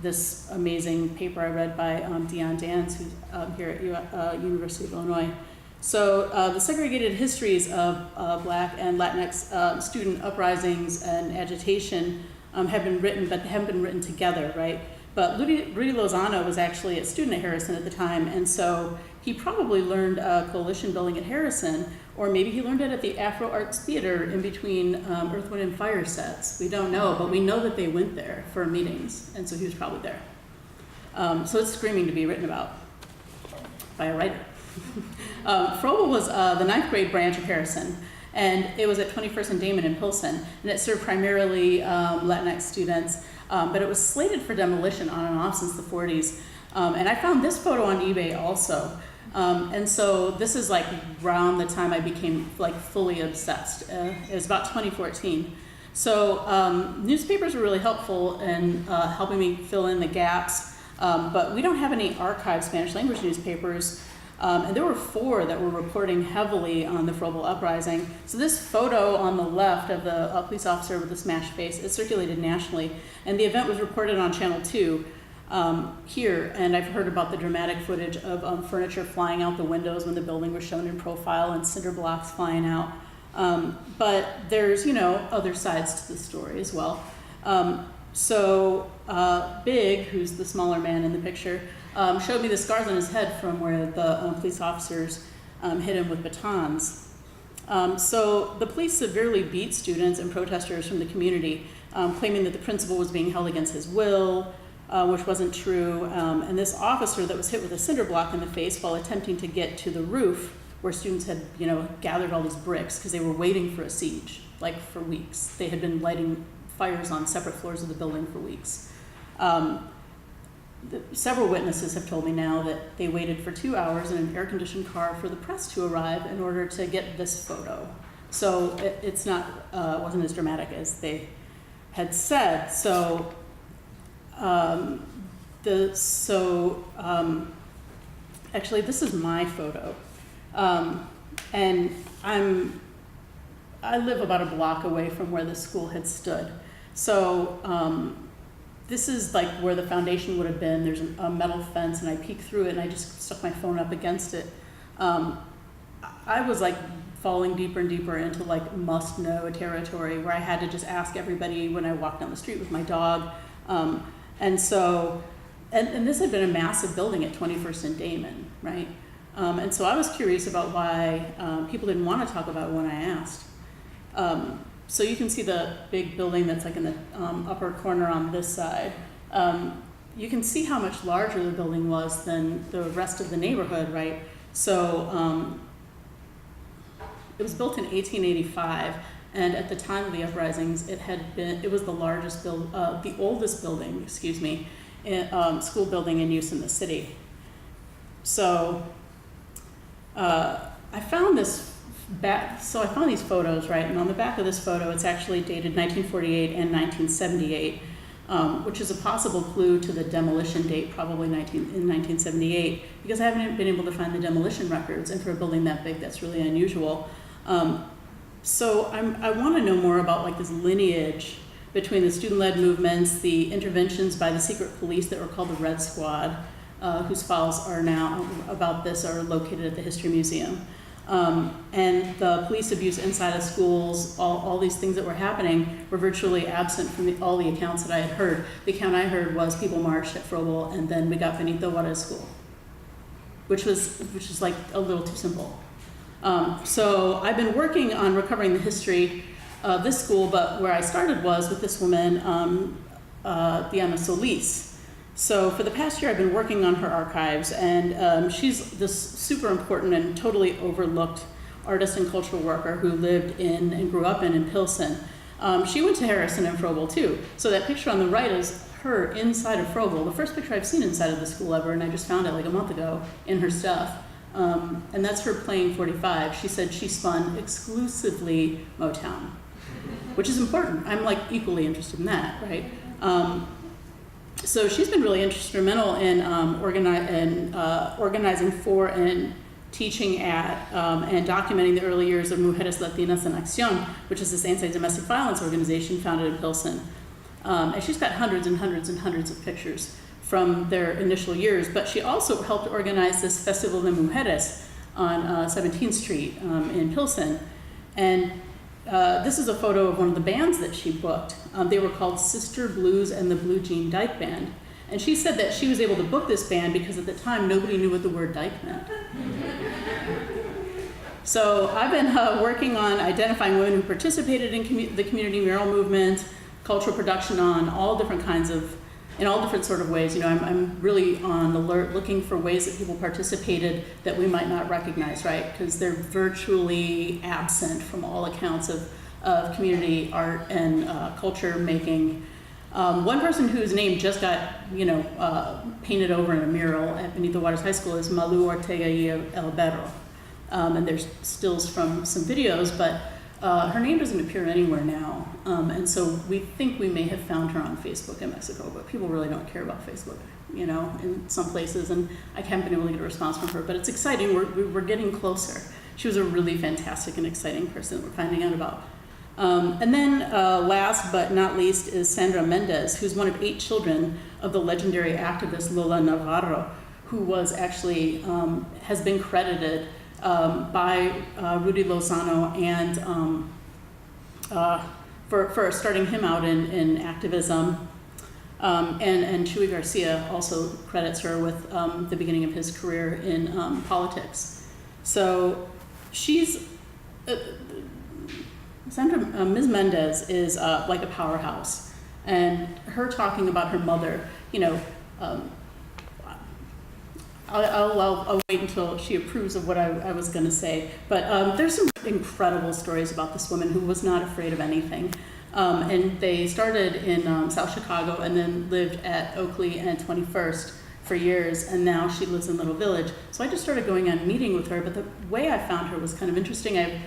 this amazing paper I read by Dion Dans, who's here at University of Illinois. So the segregated histories of Black and Latinx student uprisings and agitation have been written, but they haven't been written together, right? But Rudy Lozano was actually a student at Harrison at the time, and so he probably learned coalition building at Harrison, or maybe he learned it at the Afro Arts Theater in between Earth, Wind, and Fire sets. We don't know, but we know that they went there for meetings, and so he was probably there. So it's screaming to be written about by a writer. Froebel was the 9th grade branch of Harrison, and it was at 21st and Damon in Pilsen, and it served primarily Latinx students. But it was slated for demolition on and off since the 40s. And I found this photo on eBay also. And so this is like around the time I became like fully obsessed. It was about 2014. So newspapers were really helpful in helping me fill in the gaps. But we don't have any archived Spanish language newspapers. And there were 4 that were reporting heavily on the Froebel uprising. So this photo on the left of the police officer with the smashed face, it circulated nationally. And the event was reported on Channel 2 here. And I've heard about the dramatic footage of furniture flying out the windows when the building was shown in profile and cinder blocks flying out. But there's, other sides to the story as well. So Big, who's the smaller man in the picture, showed me the scars on his head from where the police officers hit him with batons. So the police severely beat students and protesters from the community, claiming that the principal was being held against his will, which wasn't true. And this officer that was hit with a cinder block in the face while attempting to get to the roof where students had, gathered all these bricks because they were waiting for a siege, like for weeks. They had been lighting fires on separate floors of the building for weeks. Several witnesses have told me now that they waited for 2 hours in an air-conditioned car for the press to arrive in order to get this photo. So it's not, wasn't as dramatic as they had said. So, actually, this is my photo, and I live about a block away from where the school had stood. So. This is like where the foundation would have been. There's a metal fence, and I peeked through it, and I just stuck my phone up against it. I was like falling deeper and deeper into like must-know territory where I had to just ask everybody when I walked down the street with my dog. And this had been a massive building at 21st and Damon, right? And so I was curious about why people didn't want to talk about it when I asked. So you can see the big building that's like in the upper corner on this side. You can see how much larger the building was than the rest of the neighborhood, right? So it was built in 1885, and at the time of the uprisings, it was the oldest building, school building in use in the city. So I found these photos, right? And on the back of this photo, it's actually dated 1948 and 1978, which is a possible clue to the demolition date, probably in 1978, because I haven't been able to find the demolition records, and for a building that big, that's really unusual. So I want to know more about like this lineage between the student-led movements, the interventions by the secret police that were called the Red Squad, whose files are now about this are located at the History Museum. And the police abuse inside of schools, all these things that were happening were virtually absent from all the accounts that I had heard. The account I heard was people marched at Froebel and then we got Benito Juarez School, which is like a little too simple. So I've been working on recovering the history of this school, but where I started was with this woman, Diana Solis. So for the past year, I've been working on her archives, and she's this super important and totally overlooked artist and cultural worker who lived in and grew up in Pilsen. She went to Harrison and Froebel too. So that picture on the right is her inside of Froebel, the first picture I've seen inside of the school ever, and I just found it like a month ago in her stuff. And that's her playing 45. She said she spun exclusively Motown, which is important. I'm like equally interested in that, right? So she's been really instrumental in organizing for and teaching at and documenting the early years of Mujeres Latinas en Acción, which is this anti-domestic violence organization founded in Pilsen. And she's got hundreds and hundreds and hundreds of pictures from their initial years, but she also helped organize this Festival de Mujeres on 17th Street in Pilsen. And this is a photo of one of the bands that she booked. They were called Sister Blues and the Blue Jean Dyke Band. And she said that she was able to book this band because at the time nobody knew what the word dyke meant. So I've been working on identifying women who participated in the community mural movement, cultural production on all different kinds of, in all different sort of ways. You know, I'm really on alert looking for ways that people participated that we might not recognize, right? Because they're virtually absent from all accounts of community art and culture making. One person whose name just got, painted over in a mural at Benito Juarez High School is Malu Ortega y El Berro. And there's stills from some videos, but her name doesn't appear anywhere now. And so we think we may have found her on Facebook in Mexico, but people really don't care about Facebook, in some places. And I haven't been able to get a response from her, but it's exciting. We're getting closer. She was a really fantastic and exciting person that we're finding out about. And then last but not least is Sandra Mendez, who's one of 8 children of the legendary activist Lola Navarro, who was actually, has been credited by Rudy Lozano and for starting him out in activism. And Chuy Garcia also credits her with the beginning of his career in politics. So she's, Ms. Mendez is like a powerhouse. And her talking about her mother, I'll wait until she approves of what I was going to say. But there's some incredible stories about this woman who was not afraid of anything. And they started in South Chicago and then lived at Oakley and 21st for years. And now she lives in Little Village. So I just started going on meeting with her. But the way I found her was kind of interesting. I've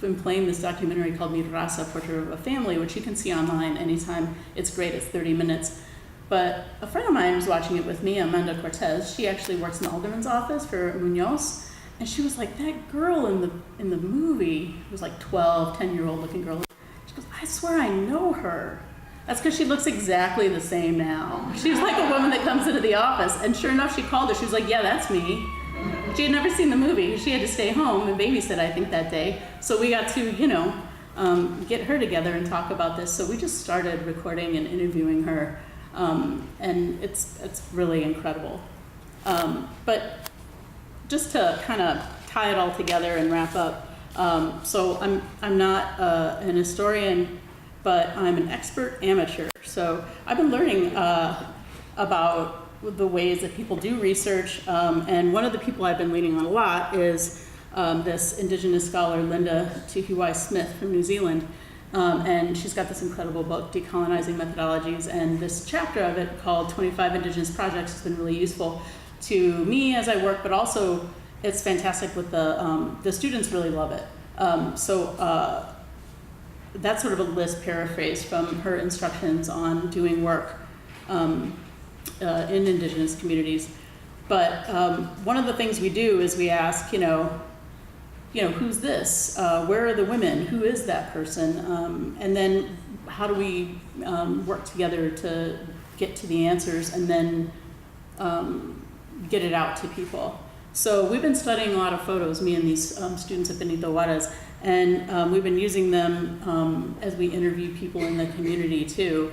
been playing this documentary called Mi Raza, Portrait of a Family, which you can see online anytime. It's great. It's 30 minutes. But a friend of mine was watching it with me, Amanda Cortez. She actually works in the alderman's office for Munoz, and she was like, that girl in the movie, it was like 10-year-old looking girl. She goes, I swear I know her. That's because she looks exactly the same now. She's like a woman that comes into the office, and sure enough, she called her. She was like, yeah, that's me. She had never seen the movie. She had to stay home and babysit, I think, that day. So we got to, get her together and talk about this. So we just started recording and interviewing her. And it's really incredible. But just to kind of tie it all together and wrap up, so I'm not an historian, but I'm an expert amateur. So I've been learning about the ways that people do research, and one of the people I've been leaning on a lot is this Indigenous scholar, Linda Tuhiwai Smith from New Zealand. And she's got this incredible book, Decolonizing Methodologies, and this chapter of it called 25 Indigenous Projects has been really useful to me as I work, but also it's fantastic with the students really love it. So that's sort of a list paraphrase from her instructions on doing work in Indigenous communities. But one of the things we do is we ask, who's this? Where are the women? Who is that person? And then how do we work together to get to the answers and then get it out to people? So we've been studying a lot of photos, me and these students at Benito Juarez, and we've been using them as we interview people in the community too.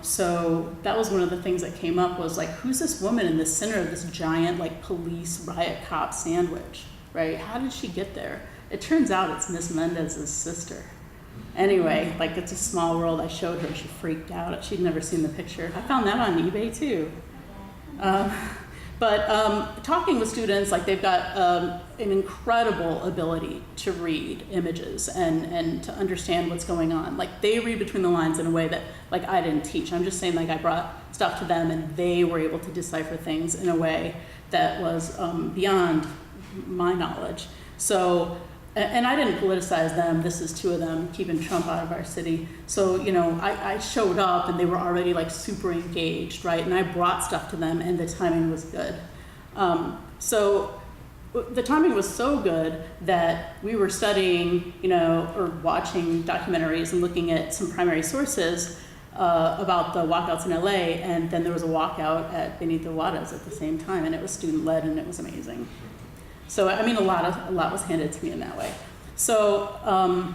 So that was one of the things that came up was like, who's this woman in the center of this giant like police riot cop sandwich, right? How did she get there? It turns out it's Miss Mendez's sister. Anyway, like it's a small world. I showed her, she freaked out. She'd never seen the picture. I found that on eBay too. But talking with students, like they've got an incredible ability to read images and to understand what's going on. Like they read between the lines in a way that like I didn't teach. I'm just saying like I brought stuff to them and they were able to decipher things in a way that was beyond my knowledge. So, and I didn't politicize them. This is two of them keeping Trump out of our city. So, I showed up and they were already like super engaged, right? And I brought stuff to them and the timing was good. So the timing was so good that we were studying, or watching documentaries and looking at some primary sources about the walkouts in LA. And then there was a walkout at Benito Juarez at the same time, and it was student-led and it was amazing. So, I mean, a lot was handed to me in that way. So,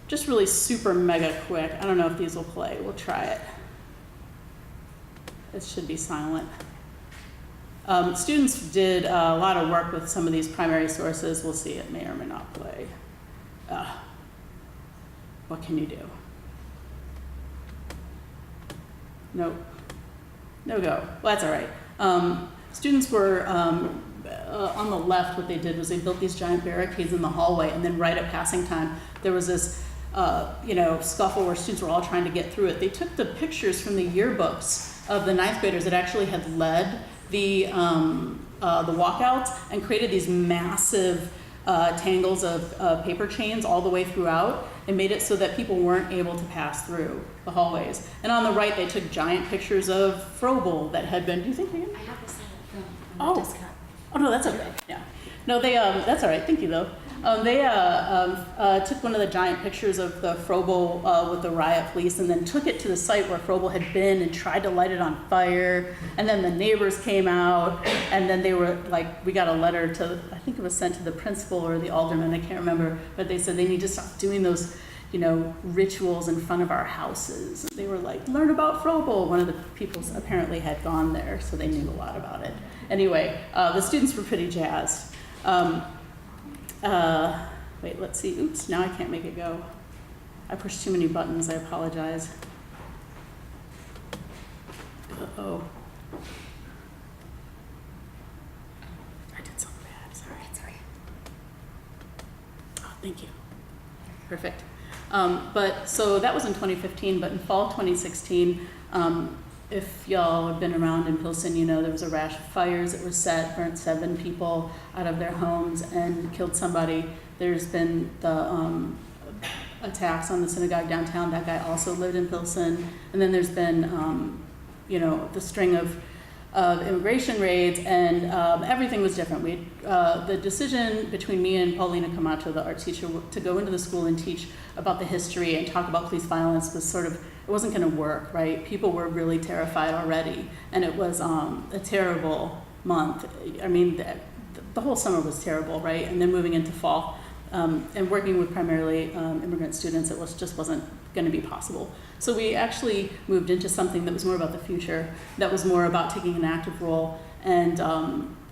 just really super mega quick. I don't know if these will play. We'll try it. It should be silent. Students did a lot of work with some of these primary sources. We'll see, it may or may not play. What can you do? Nope. No go. Well, that's all right. Students were, on the left, what they did was they built these giant barricades in the hallway, and then right at passing time, there was this, scuffle where students were all trying to get through it. They took the pictures from the yearbooks of the ninth graders that actually had led the walkouts and created these massive tangles of paper chains all the way throughout and made it so that people weren't able to pass through the hallways. And on the right, they took giant pictures of Froebel that had been, do you think they? I have this on the phone on the desktop. Oh, no, that's okay. Yeah. No, they, that's all right. Thank you, though. They took one of the giant pictures of the Froebel with the riot police and then took it to the site where Froebel had been and tried to light it on fire. And then the neighbors came out, and then they were like, we got a letter to, I think it was sent to the principal or the alderman, I can't remember, but they said they need to stop doing those, rituals in front of our houses. They were like, learn about Froebel. One of the people apparently had gone there, so they knew a lot about it. Anyway, the students were pretty jazzed. Wait, let's see. Oops, now I can't make it go. I pushed too many buttons, I apologize. Uh-oh. I did something bad, sorry. Oh, thank you. Perfect. So that was in 2015, but in fall of 2016, if y'all have been around in Pilsen, there was a rash of fires that were set, burnt 7 people out of their homes and killed somebody. There's been the attacks on the synagogue downtown. That guy also lived in Pilsen. And then there's been, the string of immigration raids, and everything was different. The decision between me and Paulina Camacho, the art teacher, to go into the school and teach about the history and talk about police violence was sort of, it wasn't going to work, right? People were really terrified already, and it was a terrible month. I mean, the whole summer was terrible, right? And then moving into fall, and working with primarily immigrant students, it just wasn't going to be possible. So we actually moved into something that was more about the future, that was more about taking an active role and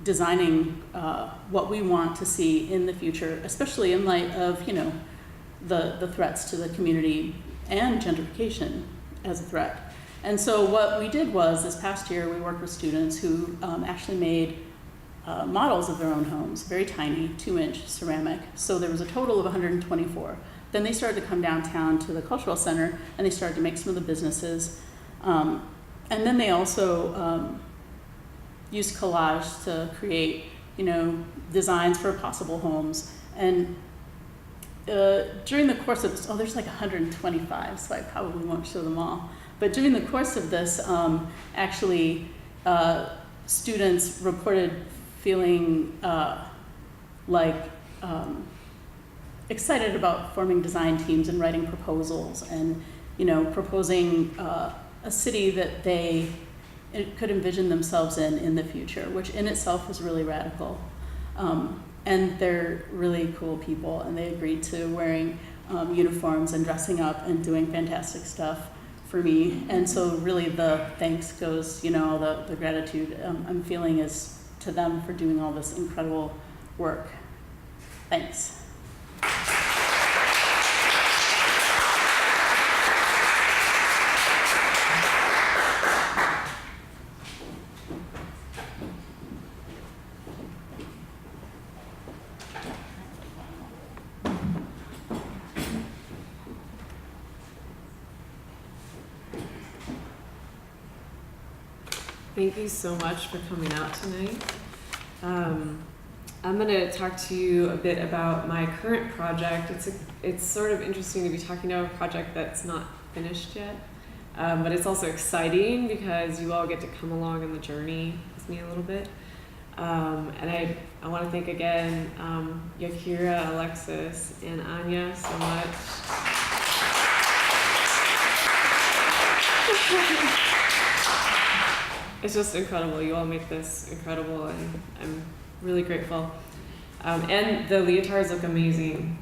designing what we want to see in the future, especially in light of, the threats to the community and gentrification as a threat. And so what we did was, this past year, we worked with students who actually made models of their own homes, very tiny, 2-inch ceramic. So there was a total of 124. Then they started to come downtown to the cultural center, and they started to make some of the businesses. And then they also used collage to create, designs for possible homes. And during the course of this, there's like 125, so I probably won't show them all. But during the course of this, actually, students reported feeling like excited about forming design teams and writing proposals and, you know, proposing a city that they could envision themselves in the future, which in itself was really radical. And they're really cool people, and they agreed to wearing uniforms and dressing up and doing fantastic stuff for me. And so really the thanks goes, you know, the gratitude I'm feeling is to them for doing all this incredible work. Thanks. Thank you so much for coming out tonight. I'm going to talk to you a bit about my current project. It's sort of interesting to be talking about a project that's not finished yet, but it's also exciting because you all get to come along on the journey with me a little bit. And I want to thank again Yakira, Alexis, and Anya so much. It's just incredible. You all make this incredible, and I'm really grateful. And the leotards look amazing.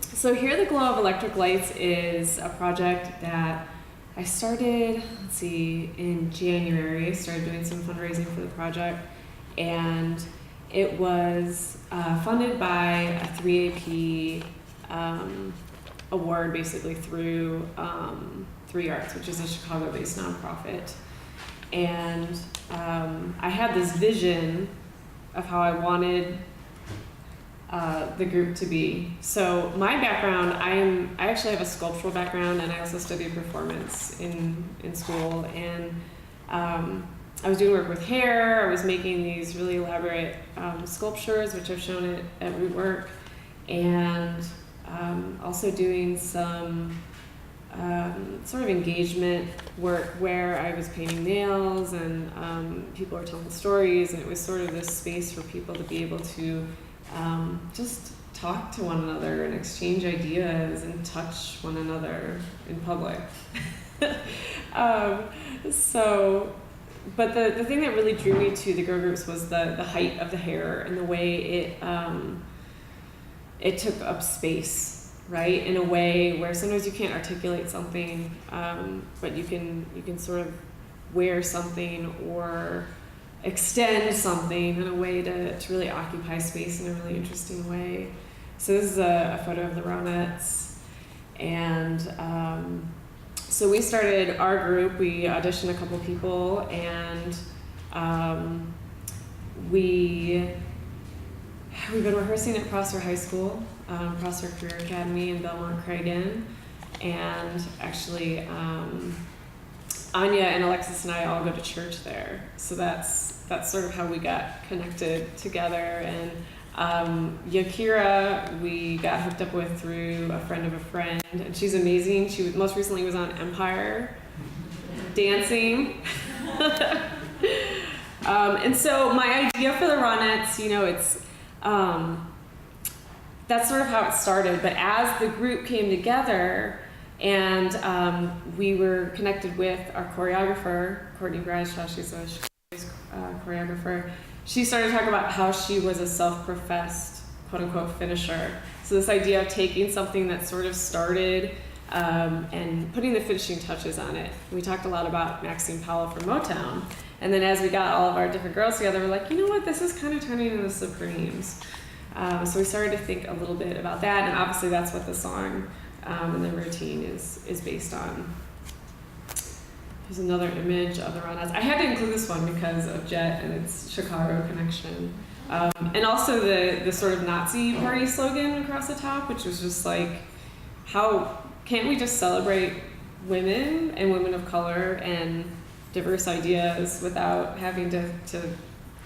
So Here the Glow of Electric Lights is a project that I started, in January. I started doing some fundraising for the project, and it was funded by a 3AP award, basically through 3 Arts, which is a Chicago-based nonprofit. And I had this vision of how I wanted the group to be. So my background, I actually have a sculptural background, and I also studied performance in school. And I was doing work with hair. I was making these really elaborate sculptures, which I've shown at Rootwork, and also doing some sort of engagement work where I was painting nails, and people were telling stories, and it was sort of this space for people to be able to just talk to one another and exchange ideas and touch one another in public. But the thing that really drew me to the girl groups was the height of the hair and the way it took up space, right? In a way where sometimes you can't articulate something, but you can sort of wear something or extend something in a way to really occupy space in a really interesting way. So this is a photo of the Ronettes, and so we started our group. We auditioned a couple people, and we've been rehearsing at Prosser High School, Prosser Career Academy in Belmont Cragen, and actually Anya and Alexis and I all go to church there. So that's sort of how we got connected together. And Yakira, we got hooked up with through a friend of a friend, and she's amazing. She most recently was on Empire dancing. And so my idea for the Ronettes, it's that's sort of how it started. But as the group came together, and we were connected with our choreographer, Courtney Bradshaw, she's a choreographer. She started to talk about how she was a self-professed, quote-unquote, finisher. So this idea of taking something that sort of started and putting the finishing touches on it. We talked a lot about Maxine Powell from Motown. And then as we got all of our different girls together, we're like, you know what, this is kind of turning into the Supremes. So we started to think a little bit about that, and obviously that's what the song and the routine is based on. There's another image of the Ronettes. I had to include this one because of Jet and its Chicago connection. And also the sort of Nazi party slogan across the top, which was just like, how can't we just celebrate women and women of color and diverse ideas without having to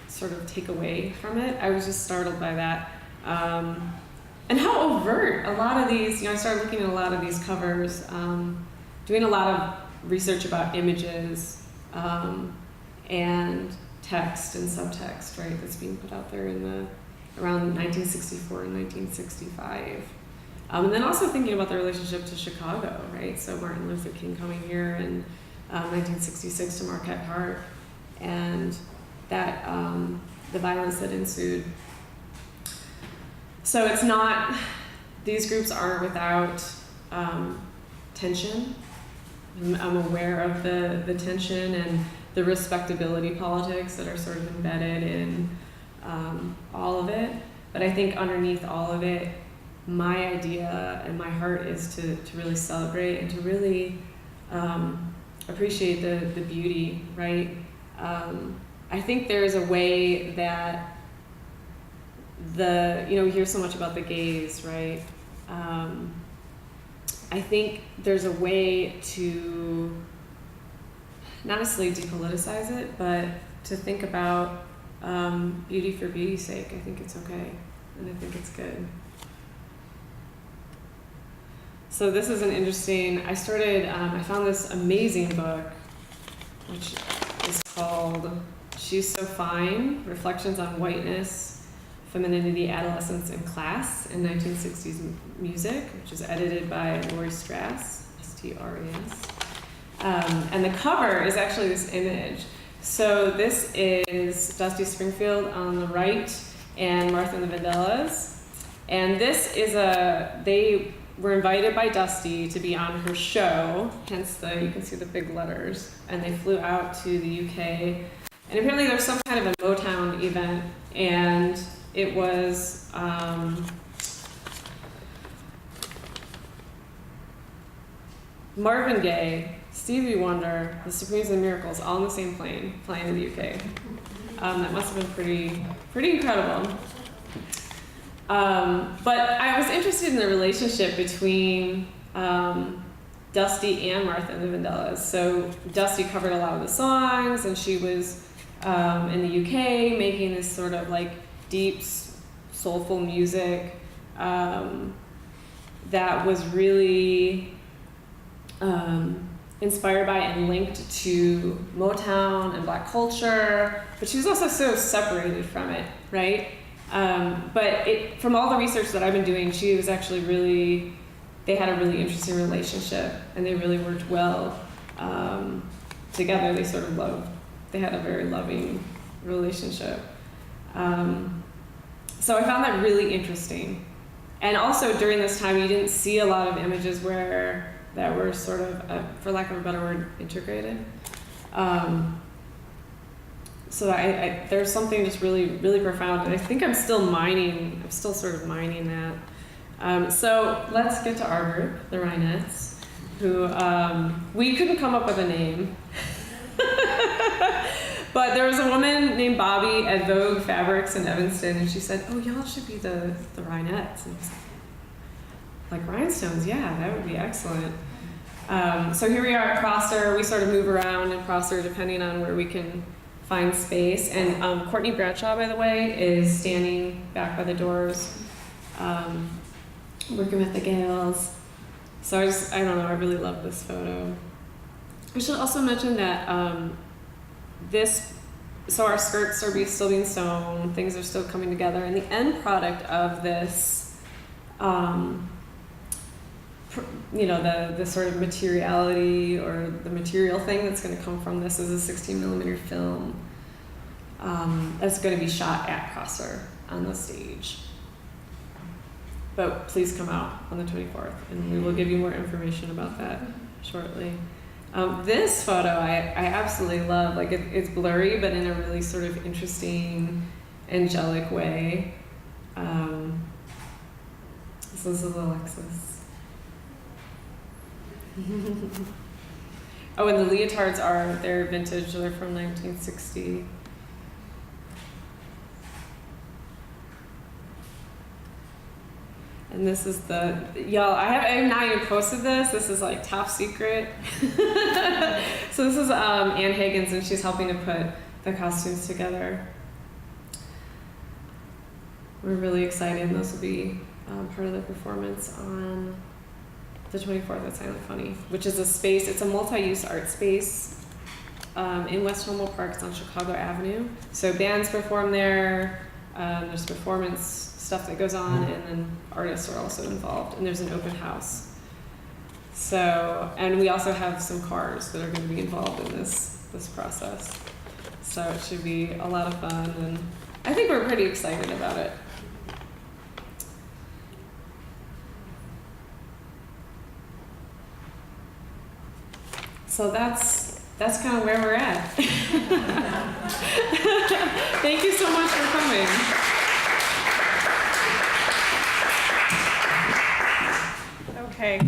sort of take away from it? I was just startled by that. And how overt a lot of these, I started looking at a lot of these covers, doing a lot of research about images, and text and subtext, right, that's being put out there in around 1964 and 1965. And then also thinking about the relationship to Chicago, right? So Martin Luther King coming here in 1966 to Marquette Park, and that the violence that ensued. So it's not, these groups aren't without tension. I'm aware of the tension and the respectability politics that are sort of embedded in all of it. But I think underneath all of it, my idea and my heart is to really celebrate and to really appreciate the beauty, right? I think there's a way that we hear so much about the gays, right? I think there's a way to not necessarily depoliticize it, but to think about beauty for beauty's sake. I think it's okay, and I think it's good. So this is an interesting, I found this amazing book, which is called She's So Fine, Reflections on Whiteness, Femininity, Adolescence, and Class in 1960s Music, which is edited by Lori Strass, S-T-R-A-S. And the cover is actually this image. So this is Dusty Springfield on the right and Martha and the Vandellas. And this is they were invited by Dusty to be on her show, hence you can see the big letters. And they flew out to the UK. And apparently there's some kind of a Motown event, and it was Marvin Gaye, Stevie Wonder, the Supremes and Miracles, all in the same plane, flying to the UK. That must have been pretty incredible. But I was interested in the relationship between Dusty and Martha and the Vandellas. So Dusty covered a lot of the songs, and she was in the UK making this sort of like deep, soulful music that was really inspired by and linked to Motown and Black culture, but she was also so separated from it, right? But from all the research that I've been doing, she was actually they had a really interesting relationship, and they really worked well together. They had a very loving relationship. So I found that really interesting. And also during this time, you didn't see a lot of images that were sort of, for lack of a better word, integrated. So there's something just really, really profound, and I think I'm still sort of mining that. So let's get to our group, the Rhinettes, who we couldn't come up with a name. But there was a woman named Bobby at Vogue Fabrics in Evanston, and she said, "Oh, y'all should be the Rhinettes." And I was like rhinestones, yeah, that would be excellent. So here we are at Prosser. We sort of move around in Prosser depending on where we can find space. And Courtney Bradshaw, by the way, is standing back by the doors, working with the Gales. So I don't know, I really love this photo. I should also mention that so our skirts are still being sewn, things are still coming together, and the end product of this, the sort of materiality or the material thing that's going to come from this is a 16 millimeter film that's going to be shot at Prosser on the stage. But please come out on the 24th, and we will give you more information about that shortly. This photo I absolutely love. Like it's blurry, but in a really sort of interesting, angelic way. So this is Alexis. Oh, and the leotards they're vintage. They're from 1960. And this is y'all, I have not even posted this. This is like top secret. So this is Ann Higgins, and she's helping to put the costumes together. We're really excited, and this will be part of the performance on the 24th at Silent Funny, which is a space, it's a multi-use art space in West Humboldt Park. It's on Chicago Avenue. So bands perform there. There's performance stuff that goes on, and then artists are also involved. And there's an open house. So, and we also have some cars that are going to be involved in this process. So it should be a lot of fun, and I think we're pretty excited about it. So that's kind of where we're at. Thank you so much for coming. Okay,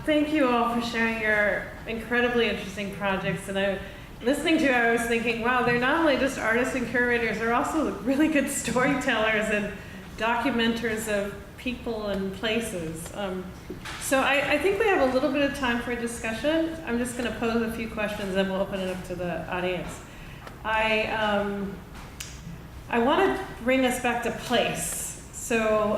thank you all for sharing your incredibly interesting projects. And listening to you, I was thinking, wow, they're not only just artists and curators, they're also really good storytellers and documenters of people and places. So I think we have a little bit of time for a discussion. I'm just going to pose a few questions and we'll open it up to the audience. I want to bring us back to place. So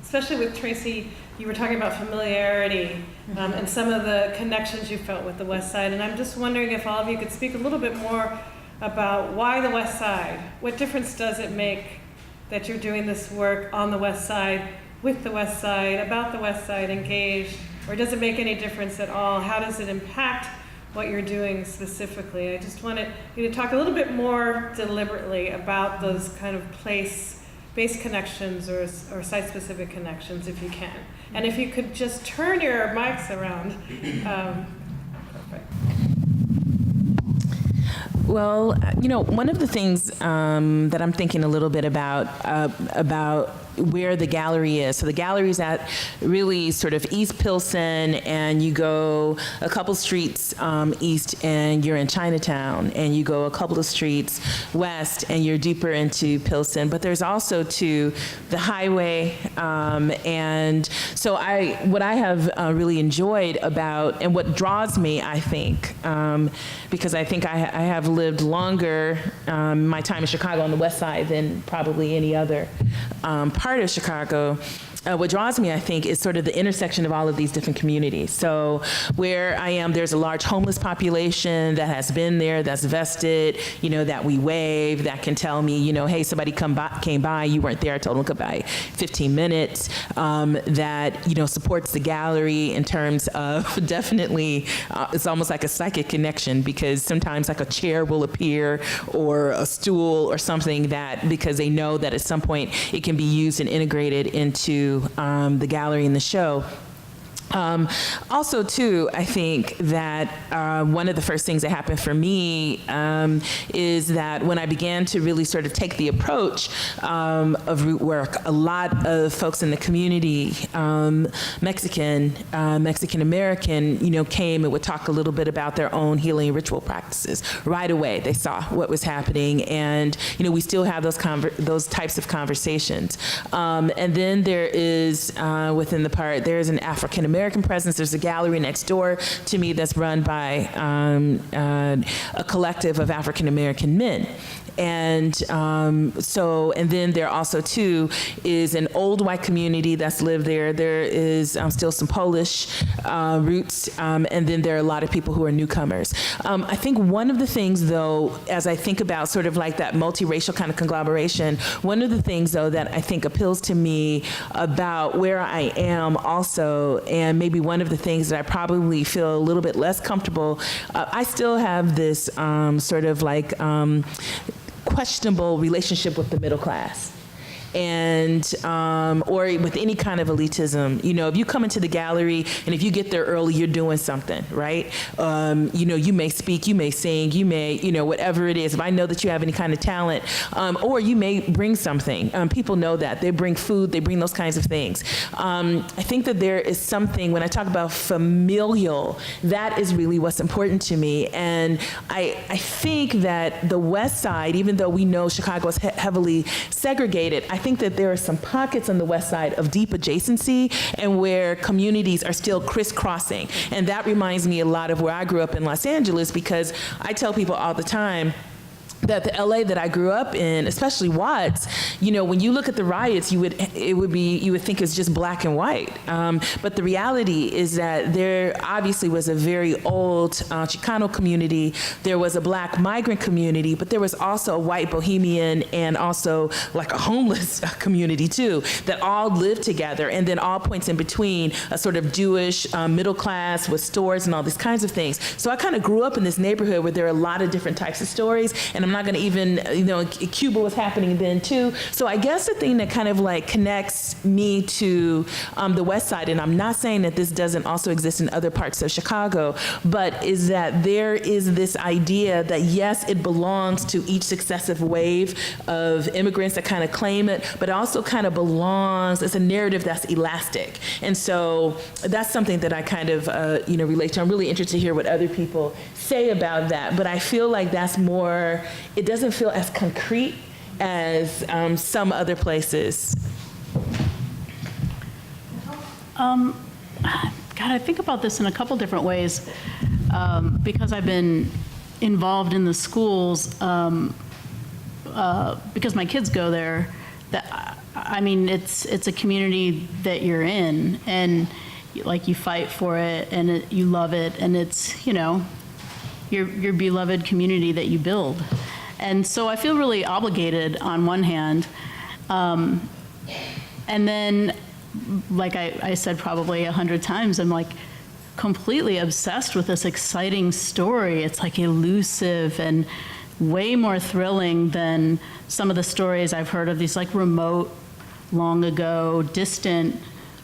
especially with Tracy, you were talking about familiarity and some of the connections you felt with the West Side. And I'm just wondering if all of you could speak a little bit more about why the West Side. What difference does it make that you're doing this work on the West Side, with the West Side, about the West Side, engaged, or does it make any difference at all? How does it impact what you're doing specifically? I just wanted you to talk a little bit more deliberately about those kind of place-based connections or site-specific connections, if you can. And if you could just turn your mics around. Perfect. Well, one of the things that I'm thinking a little bit about where the gallery is. So the gallery's at really sort of East Pilsen, and you go a couple streets east and you're in Chinatown, and you go a couple of streets west and you're deeper into Pilsen. But there's also to the highway, and so what I have really enjoyed about, and what draws me, I think, because I think I have lived longer my time in Chicago on the West Side than probably any other part of Chicago. What draws me, I think, is sort of the intersection of all of these different communities. So where I am, there's a large homeless population that has been there, that's vested, that we wave, that can tell me, hey, somebody came by, you weren't there, I told them to come by 15 minutes, that, supports the gallery in terms of definitely, it's almost like a psychic connection, because sometimes like a chair will appear or a stool or something that, because they know that at some point it can be used and integrated into the gallery and the show. Also, too, I think that one of the first things that happened for me is that when I began to really sort of take the approach of Rootwork, a lot of folks in the community, Mexican American, came and would talk a little bit about their own healing ritual practices. Right away, they saw what was happening, and we still have those types of conversations. And then there is within the part, there is an African American presence. There's a gallery next door to me that's run by a collective of African American men. And and then there also too is an old white community that's lived there. There is still some Polish roots, and then there are a lot of people who are newcomers. I think one of the things, though, as I think about sort of like that multiracial kind of conglomeration, one of the things, though, that I think appeals to me about where I am also, and maybe one of the things that I probably feel a little bit less comfortable, I still have this sort of like questionable relationship with the middle class. And or with any kind of elitism, if you come into the gallery and if you get there early, you're doing something, right? You may speak, you may sing, you may, whatever it is. If I know that you have any kind of talent, or you may bring something. People know that. They bring food, they bring those kinds of things. I think that there is something, when I talk about familial, that is really what's important to me. And I think that the West Side, even though we know Chicago is heavily segregated, I think that there are some pockets on the West Side of deep adjacency and where communities are still crisscrossing. And that reminds me a lot of where I grew up in Los Angeles, because I tell people all the time that the LA that I grew up in, especially Watts, you know, when you look at the riots, you would think it's just black and white. But the reality is that there obviously was a very old Chicano community. There was a black migrant community, but there was also a white bohemian and also like a homeless community too, that all lived together, and then all points in between, a sort of Jewish middle class with stores and all these kinds of things. So I kind of grew up in this neighborhood where there are a lot of different types of stories, and I'm not going to even, you know, Cuba was happening then too. So I guess the thing that kind of like connects me to the West Side, and I'm not saying that this doesn't also exist in other parts of Chicago, but is that there is this idea that yes, it belongs to each successive wave of immigrants that kind of claim it, but also kind of belongs, it's a narrative that's elastic. And so that's something that I kind of, you know, relate to. I'm really interested to hear what other people say about that, but I feel like that's more, it doesn't feel as concrete as some other places. God, I think about this in a couple different ways because I've been involved in the schools because my kids go there. That I mean, it's a community that you're in, and like you fight for it, and you love it, and it's, you know, your beloved community that you build. And so I feel really obligated on one hand, and then, like I said probably 100 times, I'm like completely obsessed with this exciting story. It's like elusive and way more thrilling than some of the stories I've heard of, these like remote, long ago, distant,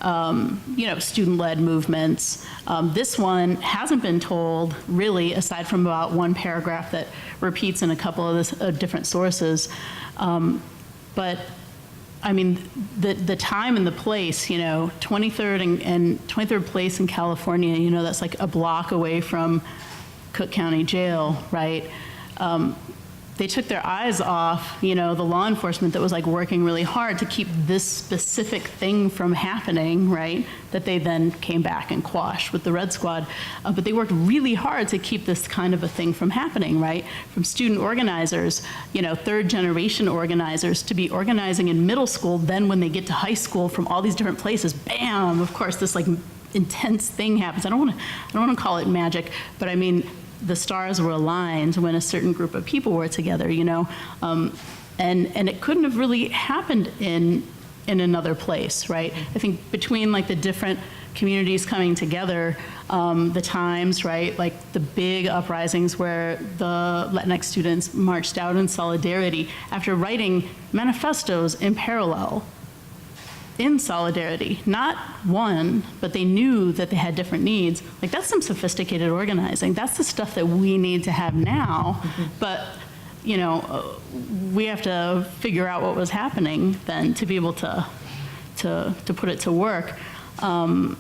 you know, student-led movements. This one hasn't been told really, aside from about one paragraph that repeats in a couple of different sources. But I mean, the time and the place, you know, 23rd and 23rd place in California, you know, that's like a block away from Cook County Jail, right? They took their eyes off, you know, the law enforcement that was like working really hard to keep this specific thing from happening, right? That they then came back and quashed with the Red Squad. But they worked really hard to keep this kind of a thing from happening, right? From student organizers, you know, third generation organizers to be organizing in middle school, then when they get to high school from all these different places, bam, of course, this like intense thing happens. I don't want to call it magic, but I mean, the stars were aligned when a certain group of people were together, you know, and it couldn't have really happened in another place, right? I think between like the different communities coming together, the times, right, like the big uprisings where the Latinx students marched out in solidarity after writing manifestos in parallel, in solidarity, not one, but they knew that they had different needs. Like, that's some sophisticated organizing. That's the stuff that we need to have now. Mm-hmm. But, you know, we have to figure out what was happening then to be able to put it to work. I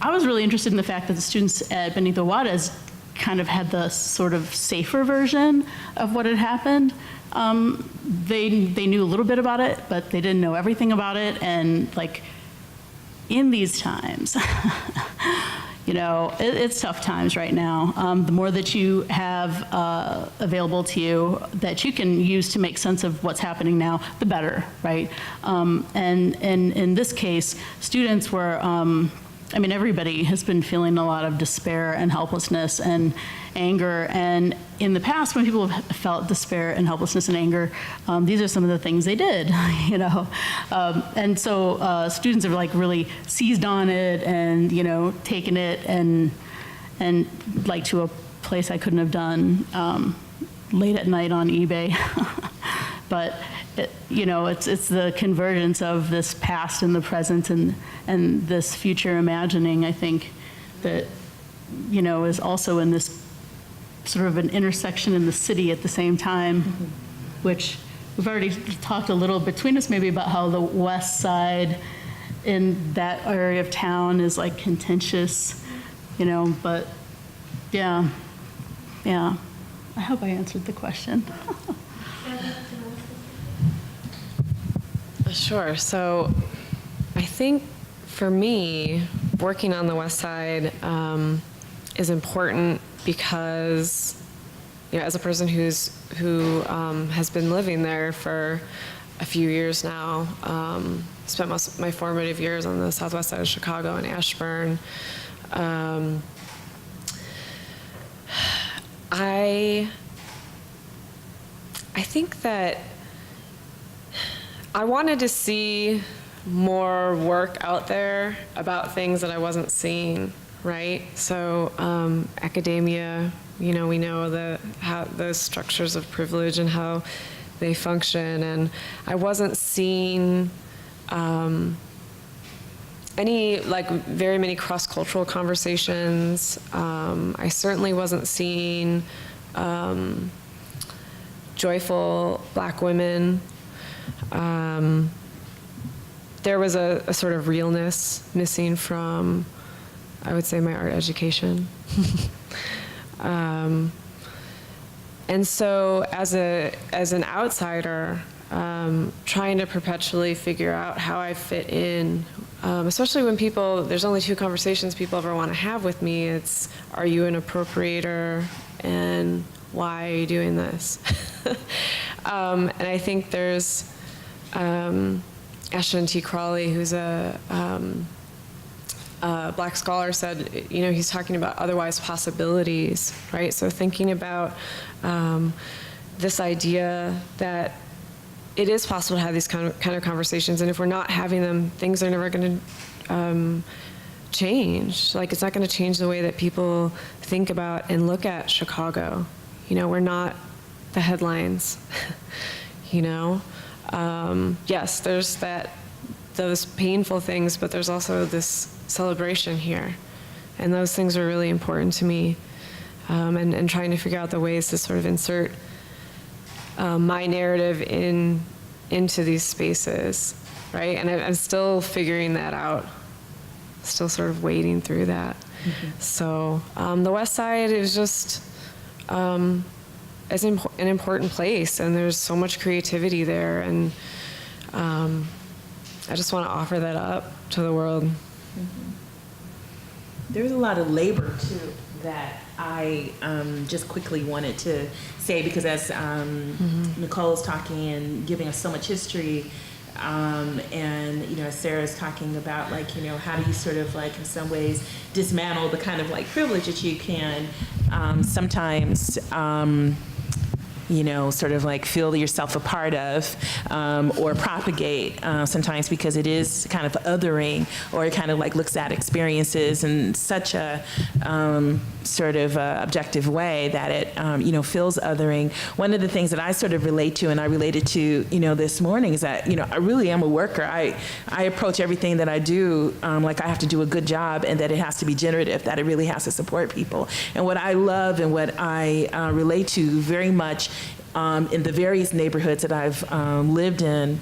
was really interested in the fact that the students at Benito Juarez kind of had the sort of safer version of what had happened. They knew a little bit about it, but they didn't know everything about it. And like in these times, you know, it's tough times right now. The more that you have available to you that you can use to make sense of what's happening now, the better, right? And in this case, students were, I mean, everybody has been feeling a lot of despair and helplessness and anger. And in the past, when people have felt despair and helplessness and anger, these are some of the things they did, you know. And so students have like really seized on it and, you know, taken it and like to a place I couldn't have done late at night on eBay. But you know, it's the convergence of this past and the present and this future imagining, I think, that, you know, is also in this sort of an intersection in the city at the same time, mm-hmm. which we've already talked a little between us maybe about how the west side in that area of town is like contentious, you know, but yeah. I hope I answered the question. Sure. So I think for me, working on the West Side is important because as a person who has been living there for a few years now, spent most of my formative years on the southwest side of Chicago in Ashburn. I think that I wanted to see more work out there about things that I wasn't seeing, right? So academia, we know how the structures of privilege and how they function, and I wasn't seeing very many cross-cultural conversations. I certainly wasn't seeing joyful Black women. There was a sort of realness missing from, I would say, my art education. And so as an outsider, trying to perpetually figure out how I fit in, especially when there's only two conversations people ever want to have with me. It's, are you an appropriator, and why are you doing this? And I think there's Ashton T. Crawley, who's a Black scholar, said, he's talking about otherwise possibilities, right? So thinking about this idea that it is possible to have these kind of conversations, and if we're not having them, things are never going to change. Like, it's not going to change the way that people think about and look at Chicago. We're not the headlines. Yes, there's those painful things, but there's also this celebration here, and those things are really important to me. And trying to figure out the ways to sort of insert my narrative into these spaces, right? And I'm still figuring that out, still sort of wading through that. Mm-hmm. So the West Side is just an important place, and there's so much creativity there, and I just want to offer that up to the world. Mm-hmm. There's a lot of labor too that I just quickly wanted to say, because as Nicole is talking and giving us so much history, and as Sarah's talking about, how do you sort of in some ways dismantle the kind of privilege that you can sometimes sort of feel yourself a part of, or propagate sometimes, because it is kind of othering, or it kind of looks at experiences in such a sort of objective way that it feels othering. One of the things that I sort of relate to, and I related to this morning, is that I really am a worker. I approach everything that I do like I have to do a good job, and that it has to be generative, that it really has to support people. And what I love and what I relate to very much in the various neighborhoods that I've lived in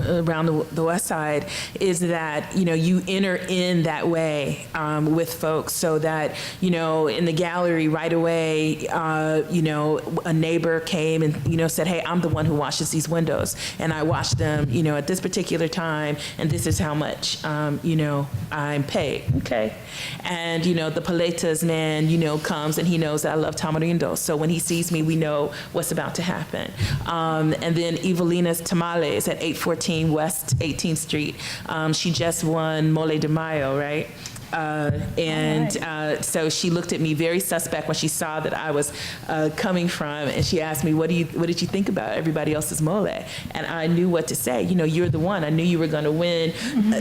around the West Side is that you enter in that way with folks, so that in the gallery right away a neighbor came and said, hey, I'm the one who washes these windows, and I wash them at this particular time, and this is how much I'm paid. Okay. And the Paletas man comes, and he knows that I love tamarindo, so when he sees me, we know what's about to happen. And then Evelina's Tamales at 814 West 18th Street. She just won Mole de Mayo, right? So she looked at me very suspect when she saw that I was coming from, and she asked me, what did you think about everybody else's mole? And I knew what to say. You're the one. I knew you were going to win.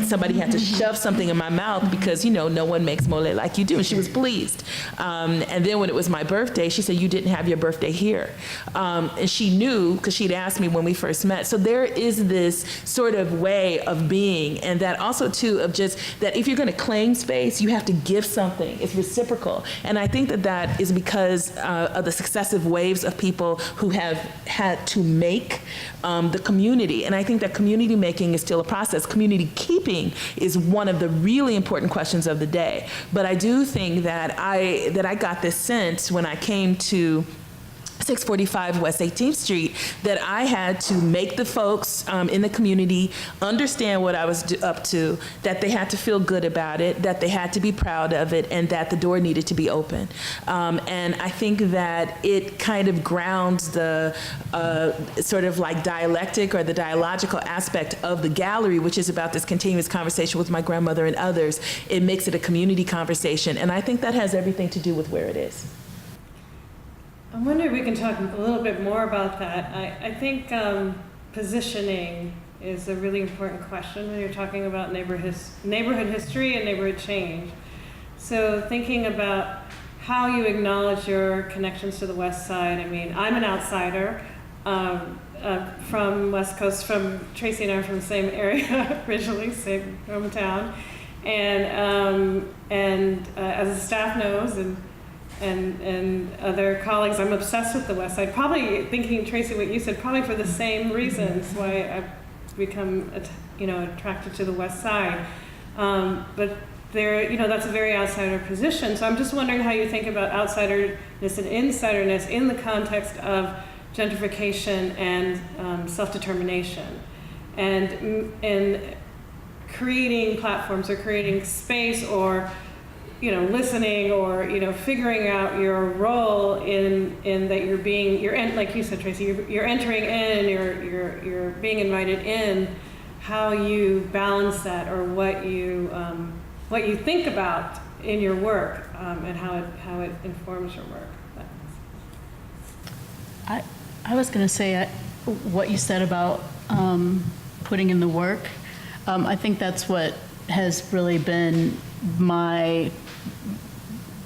Somebody had to shove something in my mouth, because no one makes mole like you do. And she was pleased. And then when it was my birthday, she said, you didn't have your birthday here. And she knew, because she'd asked me when we first met. So there is this sort of way of being, and that also too of just that if you're going to claim space, you have to give something. It's reciprocal. And I think that is because of the successive waves of people who have had to make the community. And I think that community making is still a process. Community keeping is one of the really important questions of the day. But I do think that I got this sense when I came to 645 West 18th Street, that I had to make the folks in the community understand what I was up to, that they had to feel good about it, that they had to be proud of it, and that the door needed to be open. And I think that it kind of grounds the sort of like dialectic or the dialogical aspect of the gallery, which is about this continuous conversation with my grandmother and others. It makes it a community conversation, and I think that has everything to do with where it is. I wonder if we can talk a little bit more about that. I think positioning is a really important question when you're talking about neighborhood history and neighborhood change. So thinking about how you acknowledge your connections to the West Side. I mean, I'm an outsider from West Coast. From Tracy and I are from the same area originally, same hometown, and as the staff knows, and other colleagues, I'm obsessed with the West Side. Probably thinking, Tracy, what you said, probably for the same reasons why I've become, attracted to the West Side. But there, that's a very outsider position. So I'm just wondering how you think about outsiderness and insiderness in the context of gentrification and self-determination, and creating platforms or creating space or listening or figuring out your role in that you're like you said, Tracy, you're entering in, you're being invited in. How you balance that, or what you think about in your work, and how it informs your work. I was going to say what you said about putting in the work. I think that's what has really been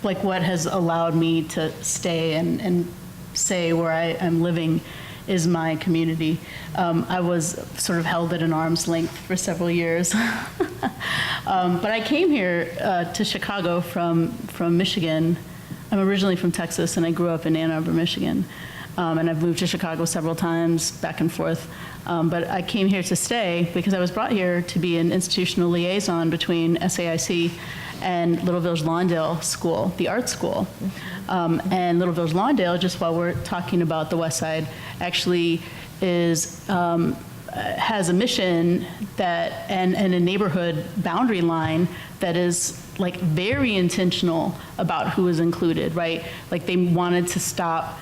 what has allowed me to stay and say where I am living is my community. I was sort of held at an arm's length for several years. But I came here to Chicago from Michigan. I'm originally from Texas, and I grew up in Ann Arbor, Michigan. And I've moved to Chicago several times, back and forth. But I came here to stay because I was brought here to be an institutional liaison between SAIC and Little Village Lawndale School, the art school. And Little Village Lawndale, just while we're talking about the West Side, actually has a mission that and a neighborhood boundary line that is like very intentional about who is included, right? Like they wanted to stop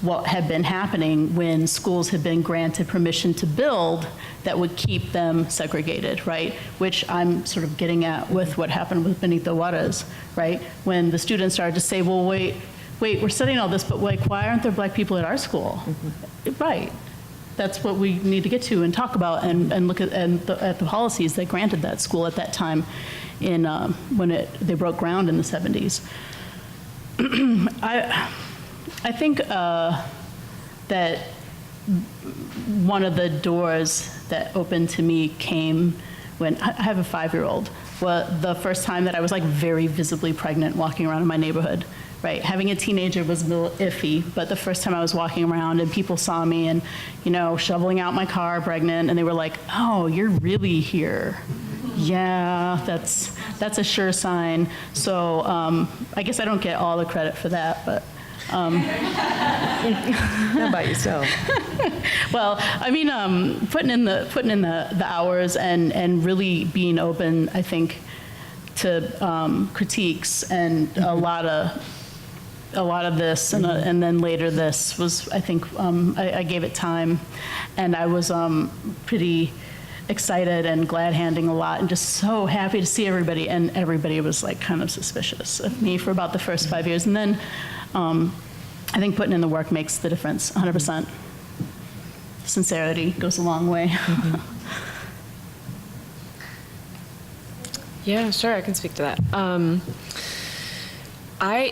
what had been happening when schools had been granted permission to build that would keep them segregated, right? Which I'm sort of getting at with what happened with Benito Juarez, right? When the students started to say, well, wait, we're studying all this, but like, why aren't there black people at our school? Mm-hmm. Right. That's what we need to get to and talk about and look at the policies that granted that school at that time in when they broke ground in the 70s. I think that one of the doors that opened to me came when I have a 5-year-old. Well, the first time that I was like very visibly pregnant walking around in my neighborhood, right? Having a teenager was a little iffy, but the first time I was walking around and people saw me and, shoveling out my car pregnant, and they were like, oh, you're really here. Yeah, that's a sure sign. So I guess I don't get all the credit for that, but Not by yourself. Well, I mean, putting in the hours and really being open, I think, to critiques and a lot of this and then later this was, I think, I gave it time, and I was pretty excited and glad handing a lot and just so happy to see everybody, and everybody was like kind of suspicious of me for about the first 5 years, and then I think putting in the work makes the difference 100%. Sincerity goes a long way. Mm-hmm. Yeah, sure, I can speak to that.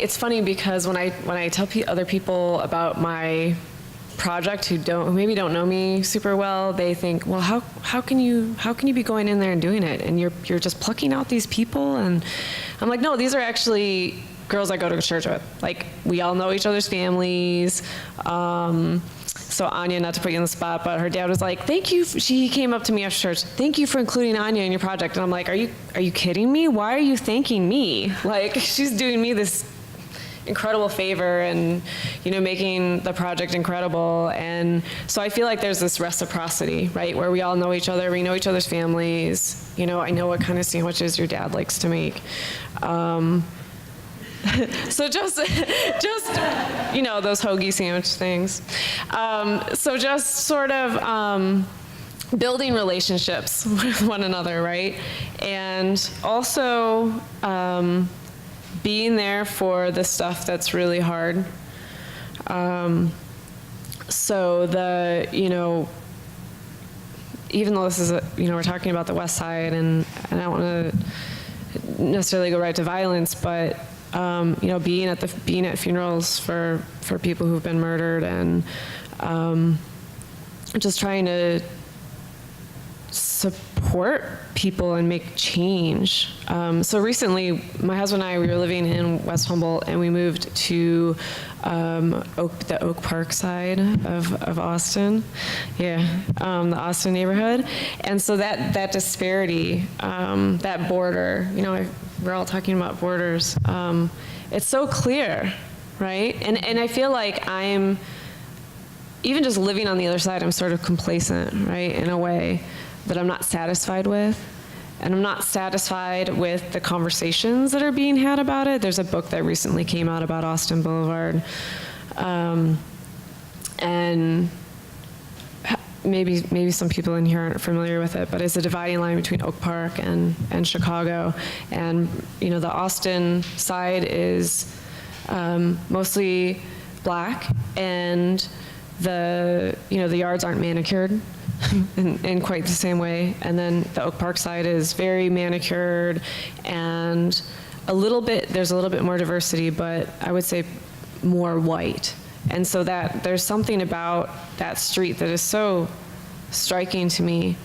It's funny because when I tell other people about my project who maybe don't know me super well, they think, well, how can you be going in there and doing it, and you're just plucking out these people? And I'm like, no, these are actually girls I go to church with. Like, we all know each other's families. So Anya, not to put you on the spot, but her dad was like, thank you. She came up to me after church. Thank you for including Anya in your project. And I'm like, are you kidding me? Why are you thanking me? Like, she's doing me this incredible favor and, you know, making the project incredible. And so I feel like there's this reciprocity, right, where we all know each other, we know each other's families. You know, I know what kind of sandwiches your dad likes to make. So just, you know, those hoagie sandwich things. So just sort of building relationships with one another, right? And also being there for the stuff that's really hard. So you know, even though this is, you know, we're talking about the West Side, and I don't want to necessarily go right to violence, but you know, being at funerals for people who've been murdered, and just trying to support people and make change. So recently, my husband and I, we were living in West Humboldt, and we moved to the Oak Park side of Austin, the Austin neighborhood. And so that disparity, that border, you know, we're all talking about borders. It's so clear, right? And I feel like I'm, even just living on the other side, I'm sort of complacent, right, in a way that I'm not satisfied with. And I'm not satisfied with the conversations that are being had about it. There's a book that recently came out about Austin Boulevard. And maybe some people in here aren't familiar with it, but it's a dividing line between Oak Park and Chicago. And, you know, the Austin side is mostly black, and the yards aren't manicured in quite the same way. And then the Oak Park side is very manicured, and there's a little bit more diversity, but I would say more white. And so that there's something about that street that is so striking to me.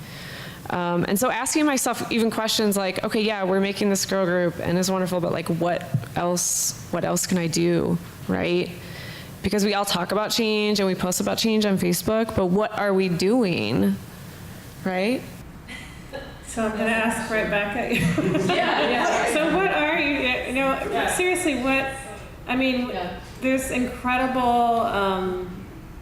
And so asking myself even questions like, okay, yeah, we're making this girl group and it's wonderful, but like what else can I do, right? Because we all talk about change and we post about change on Facebook, but what are we doing, right? So I'm going to ask right back at you. Yeah. So what are you, you know, seriously, there's incredible,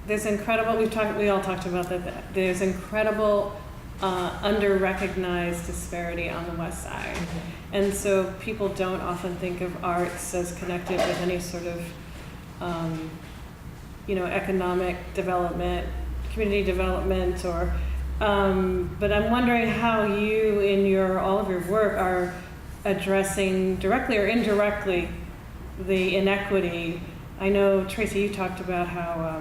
we all talked about that, there's incredible under-recognized disparity on the West Side. Mm-hmm. And so people don't often think of arts as connected with any sort of, economic development, community development, or, but I'm wondering how you, in all of your work, are addressing directly or indirectly the inequity. I know, Tracy, you talked about how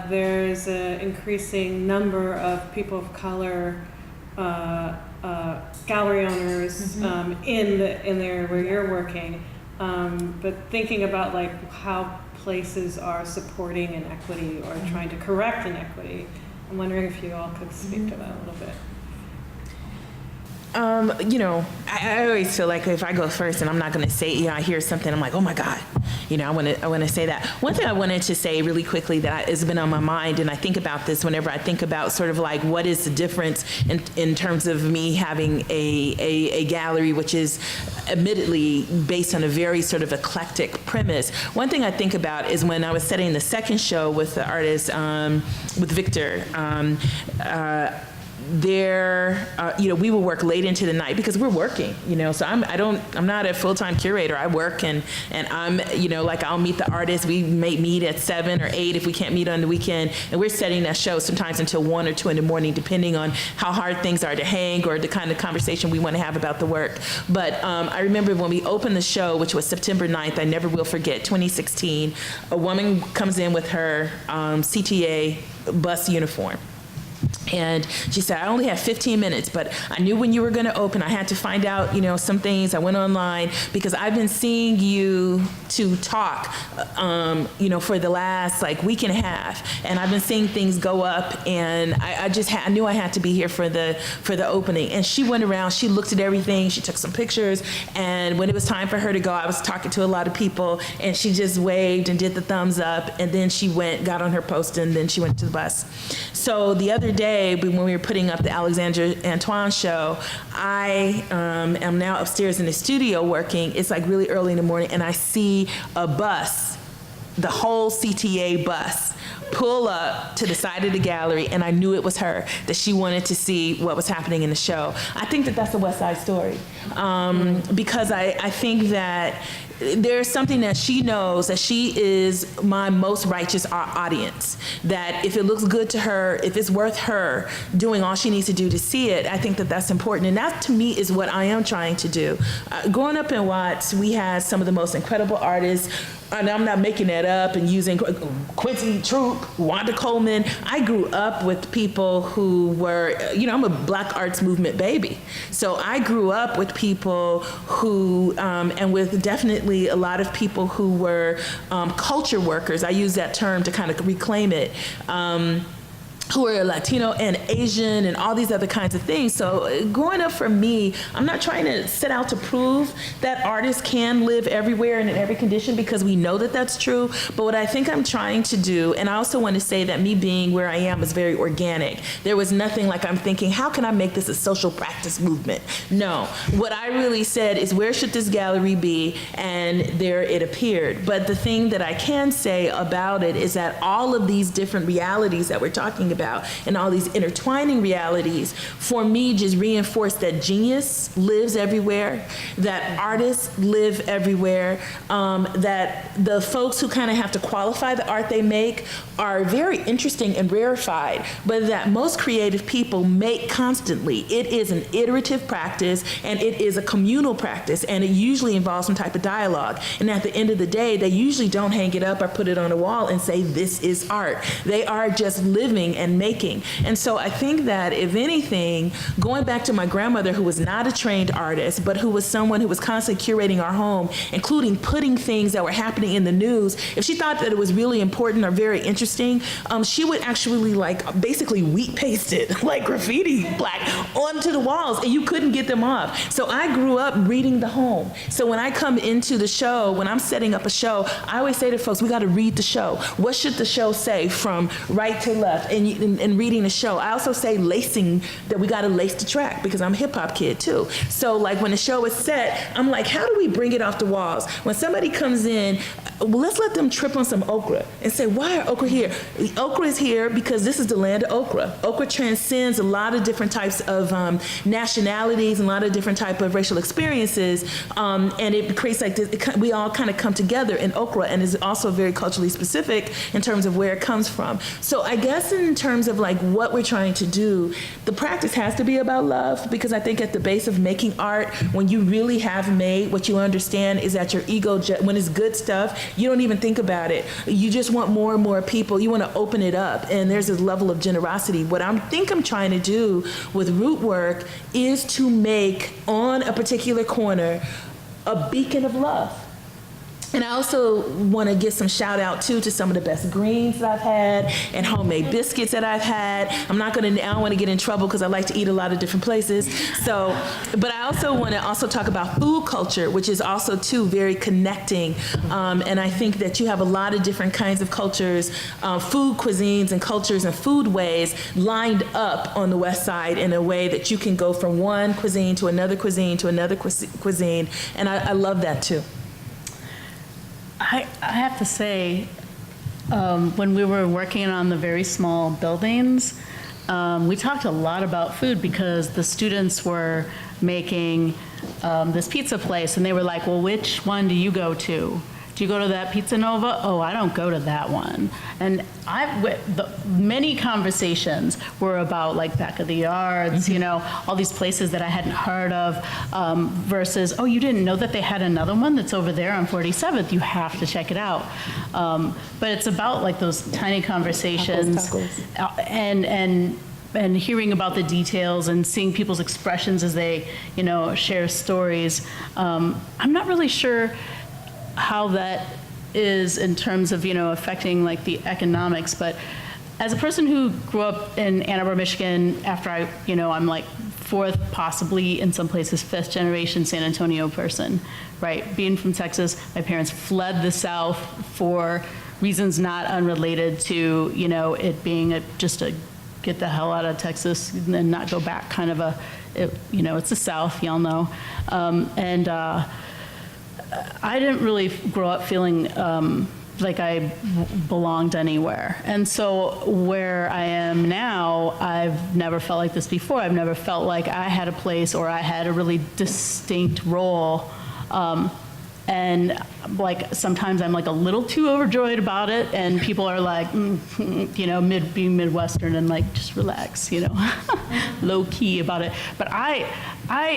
there's an increasing number of people of color, gallery owners, mm-hmm. in the area where you're working, but thinking about like how places are supporting inequity or mm-hmm. trying to correct inequity. I'm wondering if you all could speak mm-hmm. to that a little bit. I always feel like if I go first and I'm not going to say, I hear something, I'm like, oh my God, I want to say that. One thing I wanted to say really quickly that has been on my mind, and I think about this whenever I think about sort of like what is the difference in terms of me having a gallery, which is admittedly based on a very sort of eclectic premise. One thing I think about is when I was setting the second show with the artist, with Victor, we will work late into the night because we're working, so I'm not a full-time curator. I work and I'm, I'll meet the artist. We may meet at 7 or 8 if we can't meet on the weekend, and we're setting that show sometimes until 1 or 2 in the morning, depending on how hard things are to hang or the kind of conversation we want to have about the work. But I remember when we opened the show, which was September 9th, I never will forget, 2016, a woman comes in with her CTA bus uniform. And she said, I only have 15 minutes, but I knew when you were going to open. I had to find out, some things. I went online because I've been seeing you to talk, for the last week and a half. And I've been seeing things go up, and I knew I had to be here for the opening. And she went around, she looked at everything, she took some pictures. And when it was time for her to go, I was talking to a lot of people, and she just waved and did the thumbs up. And then she got on her post, and then she went to the bus. So the other day, day, when we were putting up the Alexandra Antoine show, I am now upstairs in the studio working. It's like really early in the morning, and I see a bus, the whole CTA bus, pull up to the side of the gallery, and I knew it was her, that she wanted to see what was happening in the show. I think that that's a West Side Story, because I think that there's something that she knows, that she is my most righteous audience, that if it looks good to her, if it's worth her doing all she needs to do to see it, I think that that's important. And that, to me, is what I am trying to do. Growing up in Watts, we had some of the most incredible artists, and I'm not making that up, and using Quincy Troupe, Wanda Coleman. I grew up with people who were, I'm a Black Arts Movement baby. So I grew up with people who, and with definitely a lot of people who were culture workers. I use that term to kind of reclaim it. Who are Latino and Asian and all these other kinds of things. So growing up for me, I'm not trying to set out to prove that artists can live everywhere and in every condition, because we know that that's true. But what I think I'm trying to do, and I also want to say that me being where I am is very organic. There was nothing like I'm thinking, how can I make this a social practice movement? No, what I really said is, where should this gallery be? And there it appeared. But the thing that I can say about it is that all of these different realities that we're talking about, and all these intertwining realities, for me, just reinforce that genius lives everywhere, that artists live everywhere, that the folks who kind of have to qualify the art they make are very interesting and rarefied, but that most creative people make constantly. It is an iterative practice, and it is a communal practice, and it usually involves some type of dialogue. And at the end of the day, they usually don't hang it up or put it on a wall and say, this is art. They are just living and making. And so I think that, if anything, going back to my grandmother, who was not a trained artist, but who was someone who was constantly curating our home, including putting things that were happening in the news, if she thought that it was really important or very interesting, she would actually basically wheat paste it, like graffiti black, onto the walls, and you couldn't get them off. So I grew up reading the home. So when I come into the show, when I'm setting up a show, I always say to folks, we got to read the show. What should the show say from right to left? And reading the show. I also say lacing, that we got to lace the track, because I'm a hip hop kid too. So when the show is set, I'm like, how do we bring it off the walls? When somebody comes in, well, let's let them trip on some okra and say, why are okra here? Okra is here because this is the land of okra. Okra transcends a lot of different types of nationalities and a lot of different type of racial experiences, and it creates this, we all kind of come together in okra, and is also very culturally specific in terms of where it comes from. So I guess in terms of what we're trying to do, the practice has to be about love, because I think at the base of making art, when you really have made, what you understand is that your ego, when it's good stuff, you don't even think about it. You just want more and more people. You want to open it up, and there's this level of generosity. What I'm trying to do with Rootwork is to make, on a particular corner, a beacon of love. And I also want to give some shout out too to some of the best greens that I've had and homemade biscuits that I've had. I don't want to get in trouble because I like to eat a lot of different places. So, but I also want to talk about food culture, which is also too very connecting. And I think that you have a lot of different kinds of cultures, food cuisines and cultures and food ways lined up on the West Side in a way that you can go from one cuisine to another cuisine to another cuisine. And I love that too. I have to say, when we were working on the very small buildings, we talked a lot about food, because the students were making this pizza place, and they were like, well, which one do you go to? Do you go to that Pizza Nova? Oh, I don't go to that one. And many conversations were about back of the yards, all these places that I hadn't heard of, versus, oh, you didn't know that they had another one that's over there on 47th. You have to check it out. But it's about those tiny conversations, and hearing about the details and seeing people's expressions as they, share stories. I'm not really sure how that is in terms of, affecting the economics, but as a person who grew up in Ann Arbor, Michigan, after I'm fourth, possibly in some places fifth generation San Antonio person, right? Being from Texas, my parents fled the South for reasons not unrelated to, it being just a get the hell out of Texas and then not go back kind of it's the South, y'all know. I didn't really grow up feeling like I belonged anywhere. And so where I am now, I've never felt like this before. I've never felt like I had a place or I had a really distinct role. And like sometimes I'm like a little too overjoyed about it, and people are like, being Midwestern and like just relax, low key about it. But I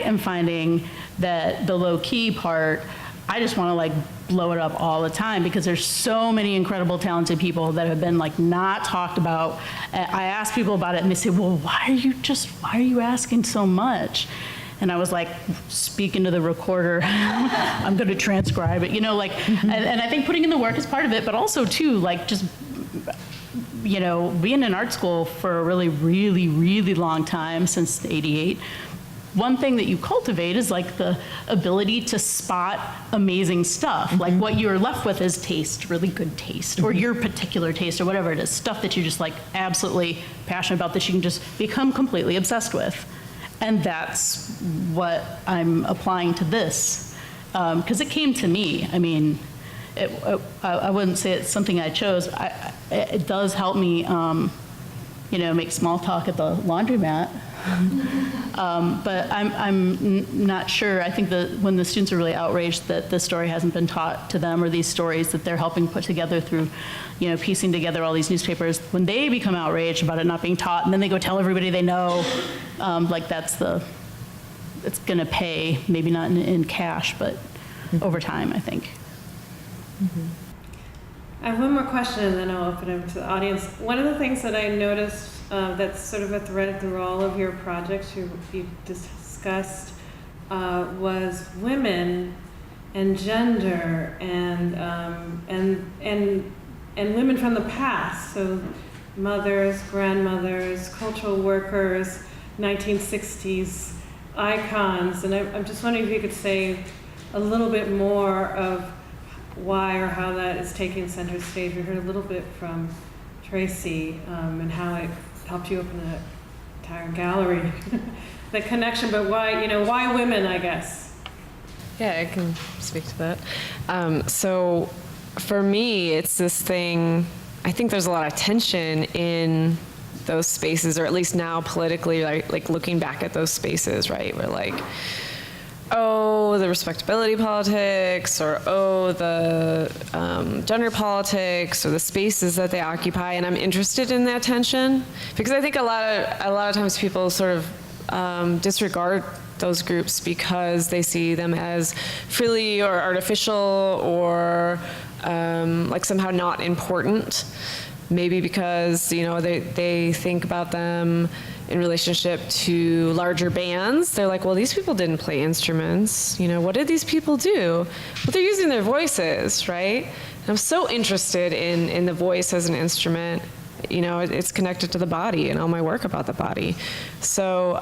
am finding that the low key part, I just want to like blow it up all the time because there's so many incredible, talented people that have been like not talked about. I ask people about it and they say, well, why are you asking so much? And I was like, speaking to the recorder, I'm going to transcribe it, and I think putting in the work is part of it, but also too, like just, being in art school for a really, really, really long time, since '88, one thing that you cultivate is like the ability to spot amazing stuff. Mm-hmm. Like what you're left with is taste, really good taste, or your particular taste, or whatever it is, stuff that you're just like absolutely passionate about that you can just become completely obsessed with. And that's what I'm applying to this, because it came to me. I mean, I wouldn't say it's something I chose. It does help me, make small talk at the laundromat. But I'm not sure. I think that when the students are really outraged that the story hasn't been taught to them, or these stories that they're helping put together through, piecing together all these newspapers, when they become outraged about it not being taught, and then they go tell everybody they know, it's going to pay, maybe not in cash, but over time, I think. Mm-hmm. I have one more question and then I'll open it up to the audience. One of the things that I noticed that's sort of a thread through all of your projects you discussed was women and gender and women from the past. So mothers, grandmothers, cultural workers, 1960s icons. And I'm just wondering if you could say a little bit more of why or how that is taking center stage. We heard a little bit from Tracy and how it helped you open the entire gallery, the connection, but why women, I guess? Yeah, I can speak to that. So for me, it's this thing, I think there's a lot of tension in those spaces, or at least now politically, like looking back at those spaces, right? We're like, oh, the respectability politics, or oh, the gender politics, or the spaces that they occupy, and I'm interested in that tension because I think a lot of times people sort of disregard those groups because they see them as frilly or artificial or like somehow not important. Maybe because they think about them in relationship to larger bands. They're like, well, these people didn't play instruments. What did these people do? Well, they're using their voices, right? And I'm so interested in the voice as an instrument. It's connected to the body and all my work about the body. So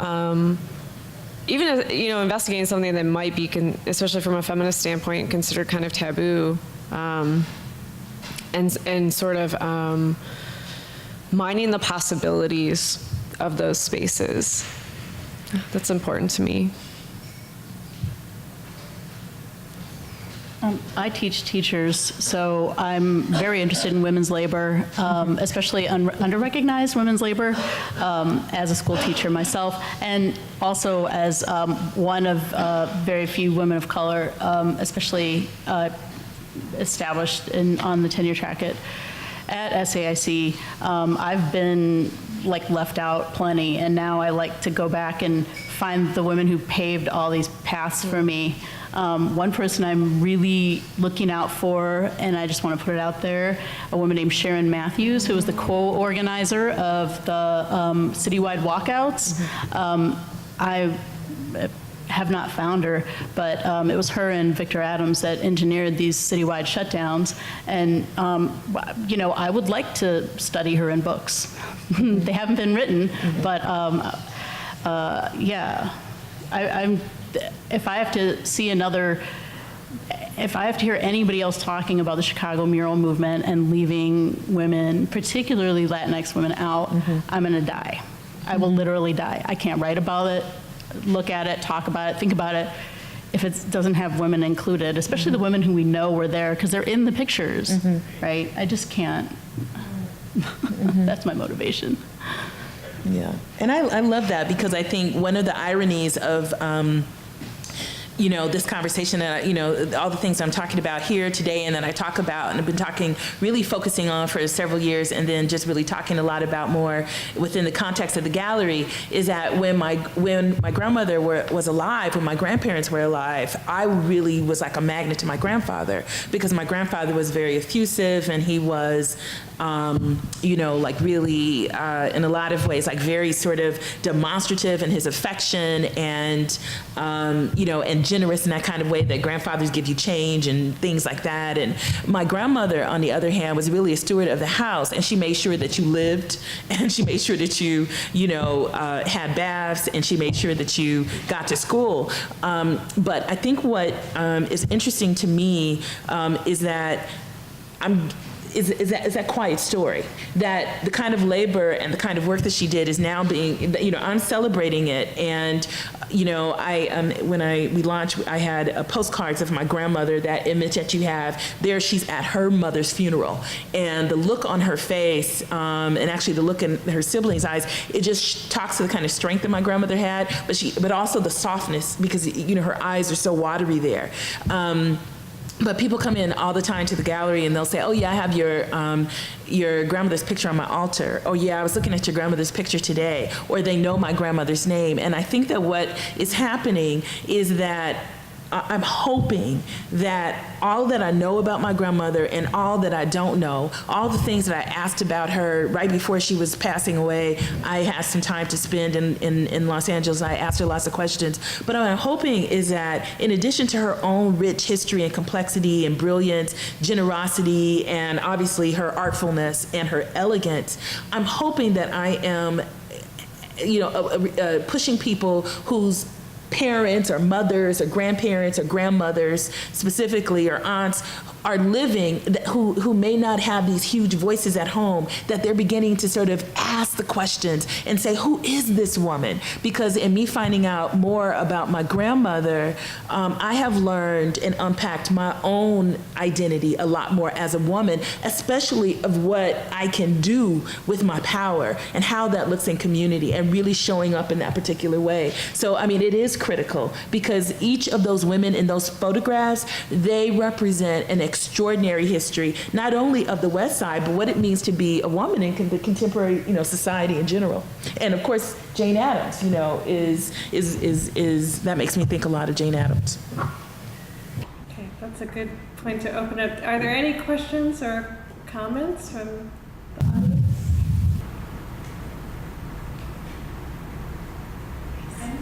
even as, investigating something that might be, especially from a feminist standpoint, considered kind of taboo, and sort of mining the possibilities of those spaces. That's important to me. I teach teachers, so I'm very interested in women's labor, especially under-recognized women's labor, as a school teacher myself, and also as one of very few women of color, especially established on the tenure track at SAIC. I've been left out plenty, and now I like to go back and find the women who paved all these paths for me. One person I'm really looking out for, and I just want to put it out there, a woman named Sharon Matthews, who was the co-organizer of the citywide walkouts. I have not found her, but it was her and Victor Adams that engineered these citywide shutdowns. And, I would like to study her in books. They haven't been written, but yeah, I'm if I have to see another if I have to hear anybody else talking about the Chicago mural movement and leaving women, particularly Latinx women, out, I'm going to die. I will literally die. I can't write about it, look at it, talk about it, think about it if it doesn't have women included, especially the women who we know were there because they're in the pictures, right? I just can't. That's my motivation. Yeah, and I love that because I think one of the ironies of you know, this conversation that, you know, all the things I'm talking about here today and that I talk about and I've been talking, really focusing on for several years and then just really talking a lot about more within the context of the gallery is that when my grandmother was alive, when my grandparents were alive, I really was like a magnet to my grandfather because my grandfather was very effusive and he was, you know, like really, in a lot of ways, like very sort of demonstrative in his affection and, you know, and generous in that kind of way that grandfathers give you change and things like that. And my grandmother, on the other hand, was really a steward of the house, and she made sure that you lived, and she made sure that you know, had baths, and she made sure that you got to school. But I think what is interesting to me is that is that quiet story, that the kind of labor and the kind of work that she did is now being, you know, I'm celebrating it. And, you know, when we launched, I had postcards of my grandmother, that image that you have there, she's at her mother's funeral. And the look on her face, and actually the look in her siblings' eyes, it just talks to the kind of strength that my grandmother had, but also the softness, because, you know, her eyes are so watery there. But people come in all the time to the gallery and they'll say, oh yeah, I have your grandmother's picture on my altar. Oh yeah, I was looking at your grandmother's picture today. Or they know my grandmother's name. And I think that what is happening is that I'm hoping that all that I know about my grandmother and all that I don't know, all the things that I asked about her right before she was passing away, I had some time to spend in Los Angeles. I asked her lots of questions. But what I'm hoping is that in addition to her own rich history and complexity and brilliance, generosity, and obviously her artfulness and her elegance, I'm hoping that I am, you know, pushing people whose parents or mothers or grandparents or grandmothers specifically or aunts are living, who may not have these huge voices at home, that they're beginning to sort of ask the questions and say, who is this woman? Because in me finding out more about my grandmother, I have learned and unpacked my own identity a lot more as a woman, especially of what I can do with my power and how that looks in community and really showing up in that particular way. So, I mean, it is critical because each of those women in those photographs, they represent an extraordinary history, not only of the West Side, but what it means to be a woman in the contemporary, you know, society in general. And of course, Jane Addams, you know, is that makes me think a lot of Jane Addams. Okay, that's a good point to open up. Are there any questions or comments from the audience? I'm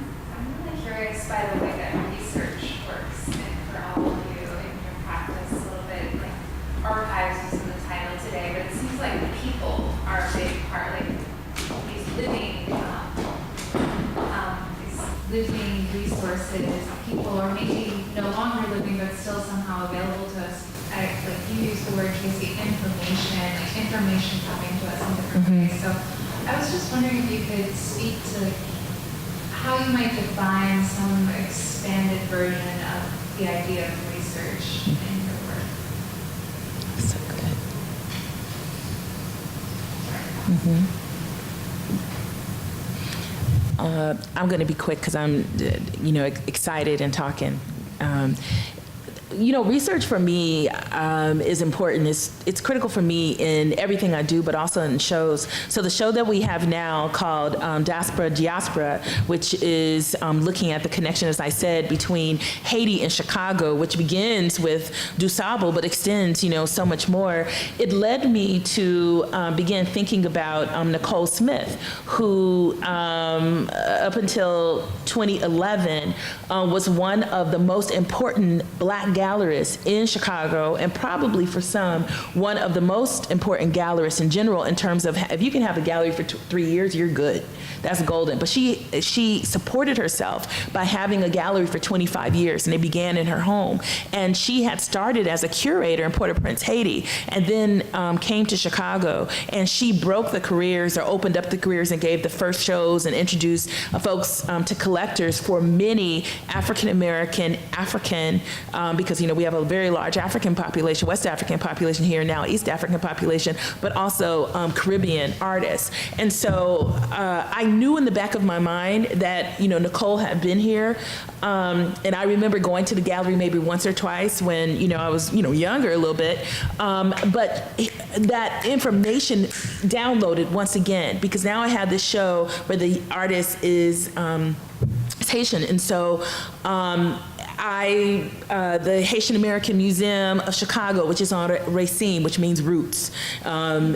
really curious by the way that research works, and for all of you in your practice, a little bit like archives is in the title today, but it seems like the people are a big part, like these living resources, people, or maybe no longer living but still somehow available to us. Like you used the word, Casey, information coming to us in different ways. So I was just wondering if you could speak to how you might define some expanded version of the idea of research in your work. So good. I'm going to be quick because I'm, you know, excited and talking. You know, research for me is important. It's critical for me in everything I do, but also in shows. So the show that we have now called Diaspora, which is looking at the connection, as I said, between Haiti and Chicago, which begins with Du Sable, but extends, you know, so much more. It led me to begin thinking about Nicole Smith, who up until 2011 was one of the most important Black gallerists in Chicago, and probably for some, one of the most important gallerists in general in terms of if you can have a gallery for 3 years, you're good. That's golden. But she supported herself by having a gallery for 25 years, and it began in her home. And she had started as a curator in Port-au-Prince, Haiti, and then came to Chicago, and she broke the careers or opened up the careers and gave the first shows and introduced folks to collectors for many African-American, because we have a very large African population, West African population here now, East African population, but also Caribbean artists. And so I knew in the back of my mind that Nicole had been here, and I remember going to the gallery maybe once or twice when I was younger a little bit, but that information downloaded once again, because now I had this show where the artist is Haitian, and so the Haitian American Museum of Chicago, which is on Racine, which means roots. I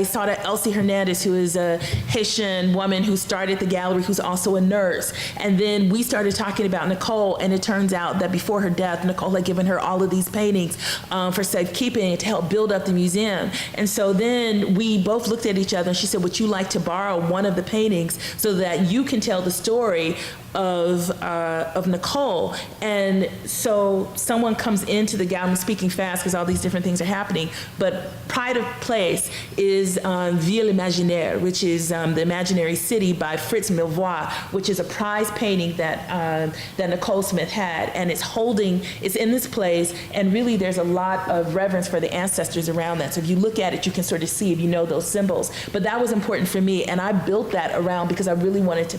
saw that Elsie Hernandez, who is a Haitian woman who started the gallery, who's also a nurse. And then we started talking about Nicole, and it turns out that before her death, Nicole had given her all of these paintings for safekeeping to help build up the museum. And so then we both looked at each other, and she said, would you like to borrow one of the paintings so that you can tell the story of Nicole? And so someone comes into the gallery, I'm speaking fast because all these different things are happening, but Pride of Place is Ville Imaginaire, which is the Imaginary City by Fritz Milvois, which is a prize painting that Nicole Smith had, and it's in this place, and really there's a lot of reverence for the ancestors around that. So if you look at it, you can sort of see if you know those symbols. But that was important for me, and I built that around because I really wanted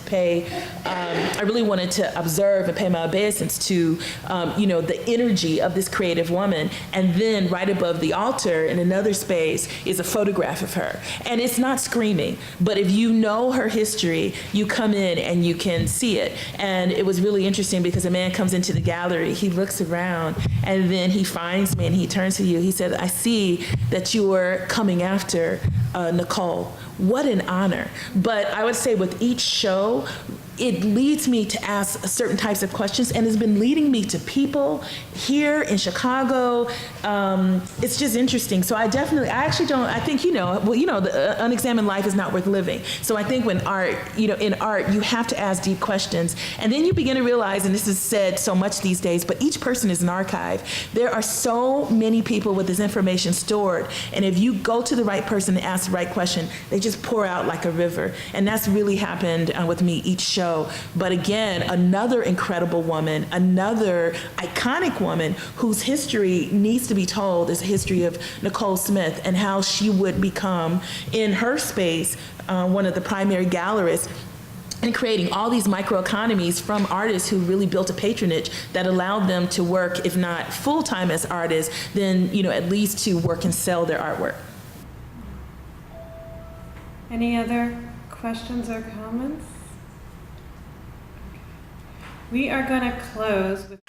to observe and pay my obeisance to, the energy of this creative woman. And then right above the altar in another space is a photograph of her. And it's not screaming, but if you know her history, you come in and you can see it. And it was really interesting because a man comes into the gallery, he looks around, and then he finds me and he turns to you. He said, I see that you were coming after Nicole. What an honor. But I would say with each show, it leads me to ask certain types of questions, and has been leading me to people here in Chicago. It's just interesting. So I think, the unexamined life is not worth living. So I think when in art, you have to ask deep questions. And then you begin to realize, and this is said so much these days, but each person is an archive. There are so many people with this information stored. And if you go to the right person and ask the right question, they just pour out like a river. And that's really happened with me each show. But again, another incredible woman, another iconic woman whose history needs to be told is the history of Nicole Smith and how she would become, in her space, one of the primary gallerists, and creating all these microeconomies from artists who really built a patronage that allowed them to work, if not full-time as artists, then at least to work and sell their artwork. Any other questions or comments? We are going to close with